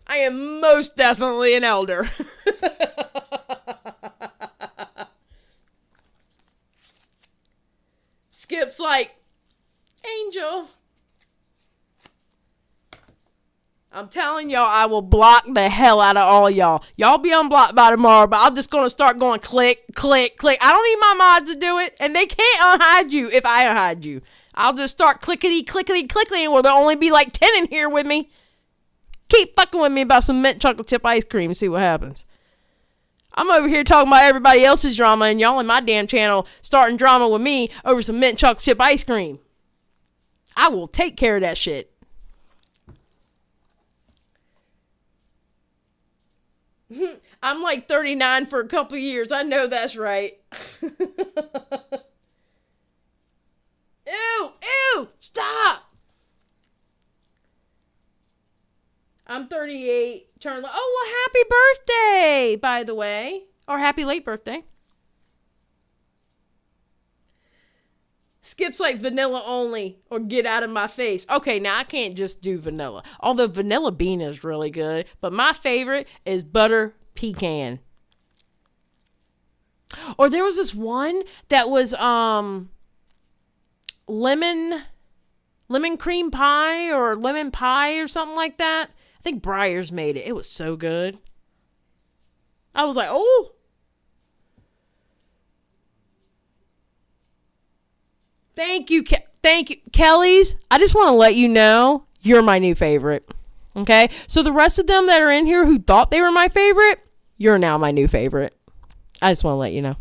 I am most definitely an elder. Skip's like, Angel. I'm telling y'all, I will block the hell out of all y'all. Y'all be unblocked by tomorrow, but I'm just going to start going click, click, click. I don't need my mods to do it, and they can't unhide you if I unhide you. I'll just start clickety, clickety, clickety, and there'll only be like 10 in here with me. Keep fucking with me about some mint chocolate chip ice cream and see what happens. I'm over here talking about everybody else's drama, and y'all in my damn channel starting drama with me over some mint chocolate chip ice cream. I will take care of that shit. I'm like 39 for a couple years. I know that's right. Ew! Stop! I'm 38. Oh, well, happy birthday, by the way. Or happy late birthday. Skip's like vanilla only or get out of my face. Okay, now I can't just do vanilla. Although vanilla bean is really good. But my favorite is butter pecan. Or there was this one that was lemon cream pie or lemon pie or something like that. I think Breyers made it. It was so good. I was like, oh. Thank you, Kelly's. I just want to let you know you're my new favorite. Okay? So the rest of them that are in here who thought they were my favorite, you're now my new favorite. I just want to let you know.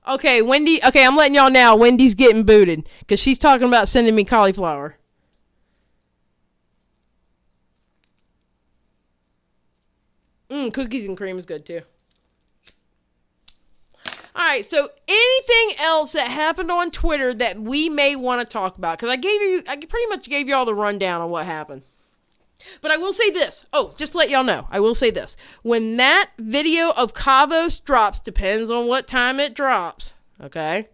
Okay, Wendy. Okay, I'm letting y'all know Wendy's getting booted because she's talking about sending me cauliflower. Cookies and cream is good too. All right, so anything else that happened on Twitter that we may want to talk about? Because I pretty much gave you all the rundown on what happened. But I will say this. Oh, just to let y'all know, I will say this. When that video of Kavos drops, depends on what time it drops, okay?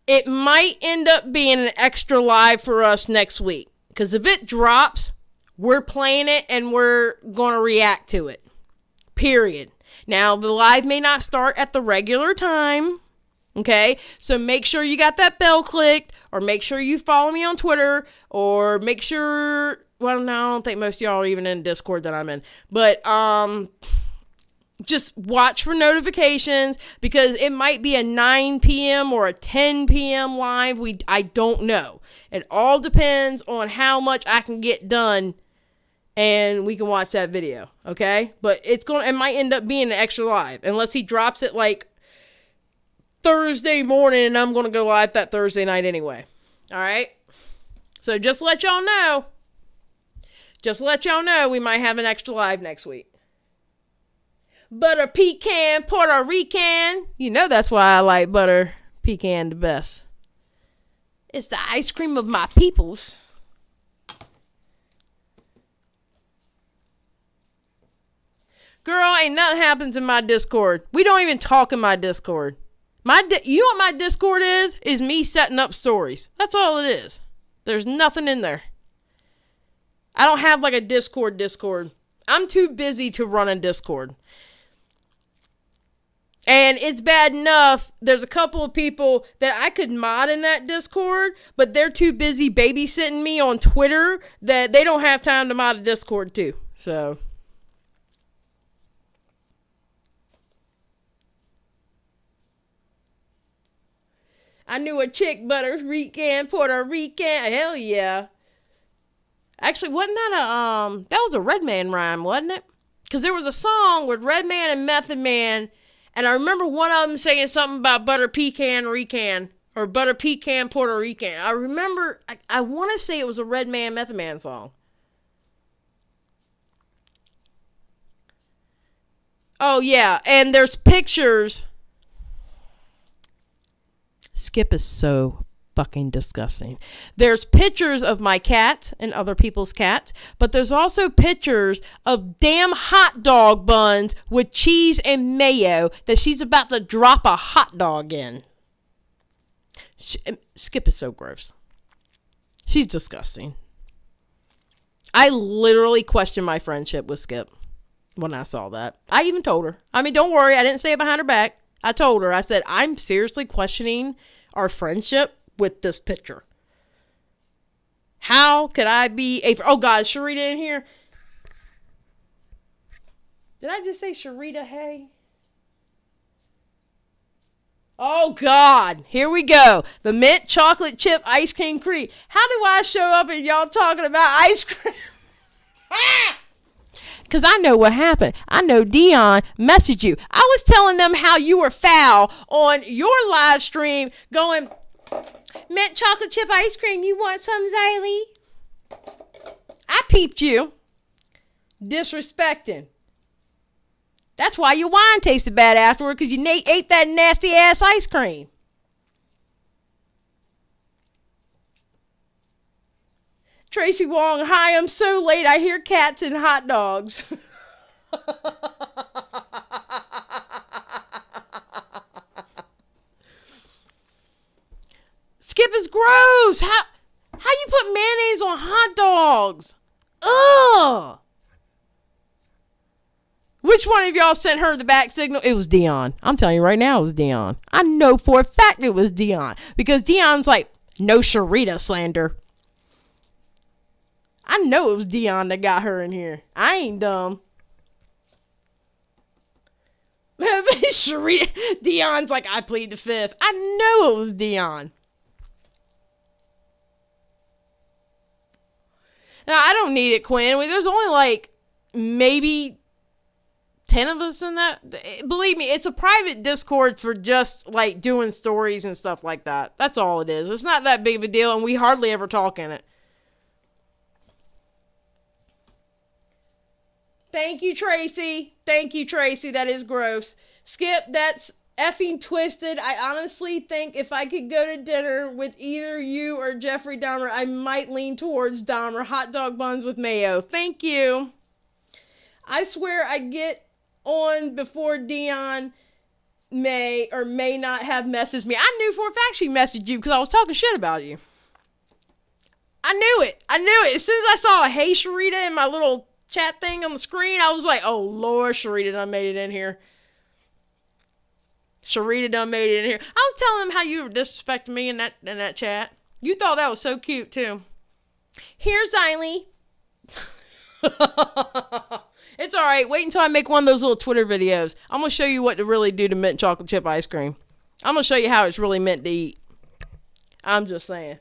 It might end up being an extra live for us next week. Because if it drops, we're playing it and we're going to react to it. Period. Now, the live may not start at the regular time. Okay, so make sure you got that bell clicked, or make sure you follow me on Twitter, or make sure, well, no, I don't think most of y'all are even in Discord that I'm in, but just watch for notifications, because it might be a 9 p.m. or a 10 p.m. live. I don't know. It all depends on how much I can get done, and we can watch that video, okay? But it might end up being an extra live, unless he drops it like Thursday morning, and I'm going to go live that Thursday night anyway. All right? So just let y'all know. We might have an extra live next week. Butter pecan, Puerto Rican. You know that's why I like butter pecan the best. It's the ice cream of my peoples. Girl, ain't nothing happens in my Discord. We don't even talk in my Discord. You know what my Discord is? Is me setting up stories. That's all it is. There's nothing in there. I don't have like a Discord. I'm too busy to run a Discord. And it's bad enough. There's a couple of people that I could mod in that Discord, but they're too busy babysitting me on Twitter that they don't have time to mod a Discord too. So I knew a chick, Puerto Rican. Hell yeah. Actually, wasn't that that was a Redman rhyme, wasn't it? Because there was a song with Redman and Method Man, and I remember one of them saying something about butter pecan Rican, or butter pecan Puerto Rican. I remember, I want to say it was a Redman Method Man song. Oh yeah, and there's pictures. Skip is so fucking disgusting. There's pictures of my cat and other people's cats, but there's also pictures of damn hot dog buns with cheese and mayo that she's about to drop a hot dog in. Skip is so gross. She's disgusting. I literally questioned my friendship with Skip when I saw that. I even told her. I mean, don't worry, I didn't say it behind her back. I told her, I said, I'm seriously questioning our friendship with this picture. How could I be oh God, is Sharita in here? Did I just say Sharita, hey? Oh, God. Here we go. The mint chocolate chip ice cream cream. How do I show up and y'all talking about ice cream? Because I know what happened. I know Dion messaged you. I was telling them how you were foul on your live stream going, mint chocolate chip ice cream, you want some, Xylee? I peeped you. Disrespecting. That's why your wine tasted bad afterward, because you ate that nasty ass ice cream. Tracy Wong, hi, I'm so late. I hear cats and hot dogs. Skip is gross. How you put mayonnaise on hot dogs? Ugh. Which one of y'all sent her the back signal? It was Dion. I'm telling you right now, it was Dion. I know for a fact it was Dion. Because Dion's like, no Sharita slander. I know it was Dion that got her in here. I ain't dumb. Sharita, Dion's like, I plead the fifth. I know it was Dion. Now, I don't need it, Quinn. There's only like maybe 10 of us in that. Believe me, it's a private Discord for just like doing stories and stuff like that. That's all it is. It's not that big of a deal, and we hardly ever talk in it. Thank you, Tracy. Thank you, Tracy. That is gross. Skip, that's effing twisted. I honestly think if I could go to dinner with either you or Jeffrey Dahmer, I might lean towards Dahmer. Hot dog buns with mayo. Thank you. I swear I get on before Dion may or may not have messaged me. I knew for a fact she messaged you because I was talking shit about you. I knew it. As soon as I saw a hey Sharita in my little chat thing on the screen, I was like, oh Lord, Sharita done made it in here. Sharita done made it in here. I was telling them how you were disrespecting me in that chat. You thought that was so cute too. Here's Xylee. It's alright. Wait until I make one of those little Twitter videos. I'm going to show you what to really do to mint chocolate chip ice cream. I'm going to show you how it's really meant to eat. I'm just saying.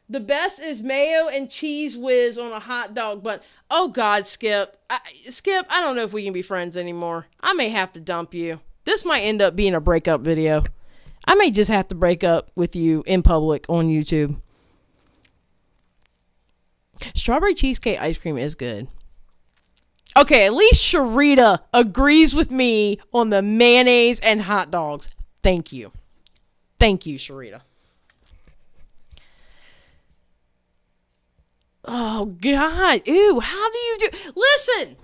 The best is mayo and cheese whiz on a hot dog bun. Oh God, Skip. Skip, I don't know if we can be friends anymore. I may have to dump you. This might end up being a breakup video. I may just have to break up with you in public on YouTube. Strawberry cheesecake ice cream is good. Okay, at least Sharita agrees with me on the mayonnaise and hot dogs. Thank you. Thank you, Sharita. Oh, God. Ew, how do you do... Listen,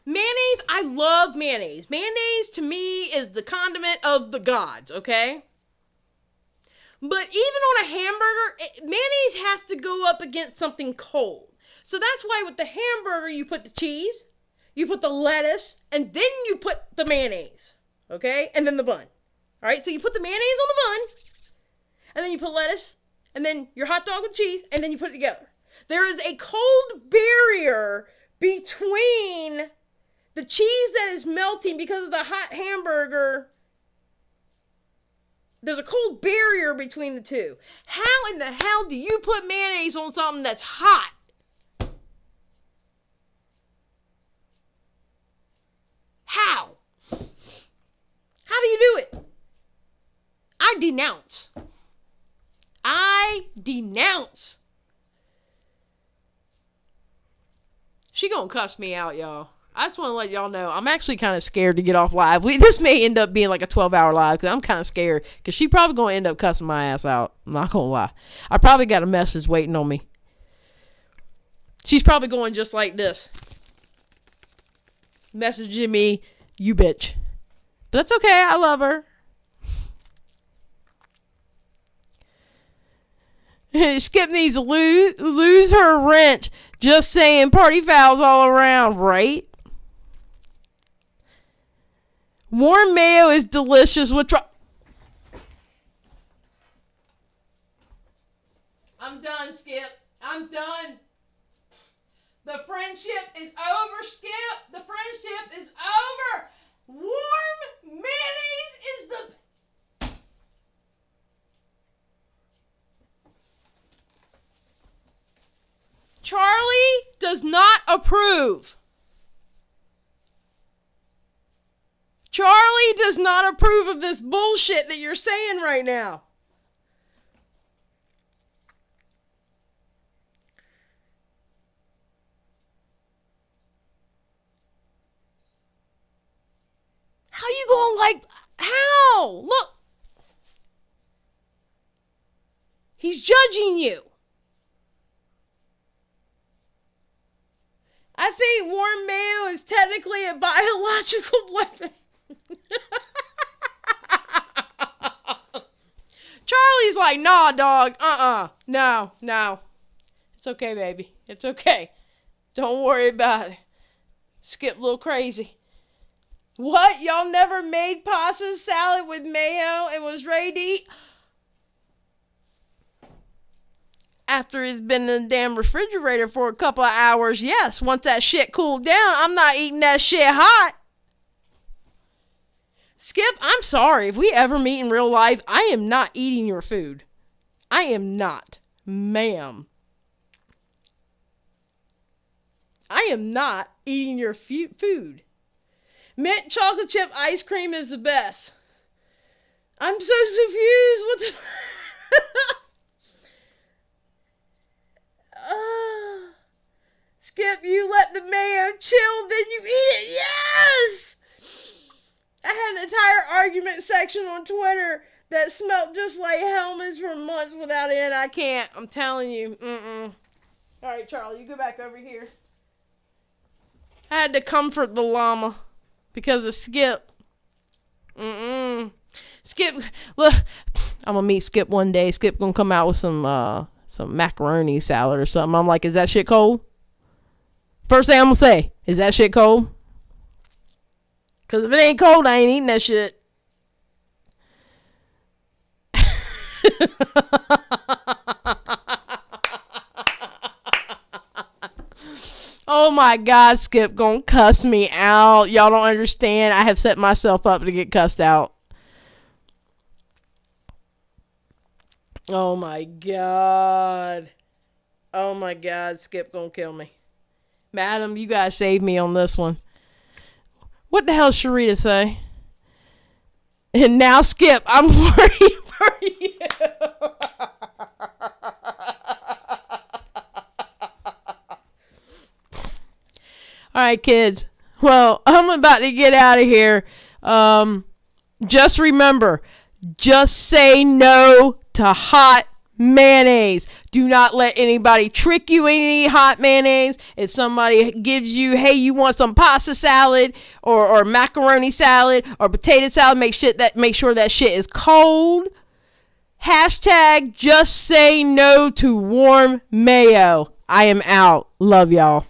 mayonnaise, I love mayonnaise. Mayonnaise, to me, is the condiment of the gods, okay? But even on a hamburger, mayonnaise has to go up against something cold. So that's why with the hamburger, you put the cheese, you put the lettuce, and then you put the mayonnaise, okay? And then the bun. All right, so you put the mayonnaise on the bun, and then you put lettuce, and then your hot dog with cheese, and then you put it together. There is a cold barrier between the cheese that is melting because of the hot hamburger. There's a cold barrier between the two. How in the hell do you put mayonnaise on something that's hot? How? How do you do it? I denounce. She gonna cuss me out, y'all. I just want to let y'all know I'm actually kind of scared to get off live. This may end up being like a 12-hour live because I'm kind of scared because she probably gonna end up cussing my ass out. I'm not gonna lie. I probably got a message waiting on me. She's probably going just like this. Messaging me, you bitch. But that's okay. I love her. Skip needs to lose her wrench. Just saying, party fouls all around, right? Warm mayo is delicious with I'm done, Skip. I'm done. The friendship is over, Skip. The friendship is over. Warm mayonnaise is the... Charlie does not approve. Charlie does not approve of this bullshit that you're saying right now. How you gonna like... How? Look. He's judging you. I think warm mayo is technically a biological weapon. Charlie's like, nah, dog. No. It's okay, baby. It's okay. Don't worry about it. Skip a little crazy. What? Y'all never made pasta salad with mayo and was ready to eat? After it's been in the damn refrigerator for a couple of hours, yes. Once that shit cooled down, I'm not eating that shit hot. Skip, I'm sorry. If we ever meet in real life, I am not eating your food. I am not. Ma'am. I am not eating your food. Mint chocolate chip ice cream is the best. I'm so confused with the... Skip, you let the mayo chill, then you eat it. Yes! I had an entire argument section on Twitter that smelled just like Hellmann's for months without it. I can't. I'm telling you. All right, Charlie, you go back over here. I had to comfort the llama because of Skip. Skip, look, I'm gonna meet Skip one day. Skip gonna come out with some macaroni salad or something. I'm like, is that shit cold? First thing I'm gonna say, is that shit cold? Because if it ain't cold, I ain't eating that shit. Oh my God, Skip gonna cuss me out. Y'all don't understand. I have set myself up to get cussed out. Oh my God. Oh my God, Skip gonna kill me. Madam, you gotta save me on this one. What the hell Sharita say? And now, Skip, I'm worried for you. All right, kids. Well, I'm about to get out of here. Just remember, just say no to hot mayonnaise. Do not let anybody trick you into eating hot mayonnaise. If somebody gives you, hey, you want some pasta salad or macaroni salad or potato salad, make sure that shit is cold. Hashtag just say no to warm mayo. I am out. Love y'all.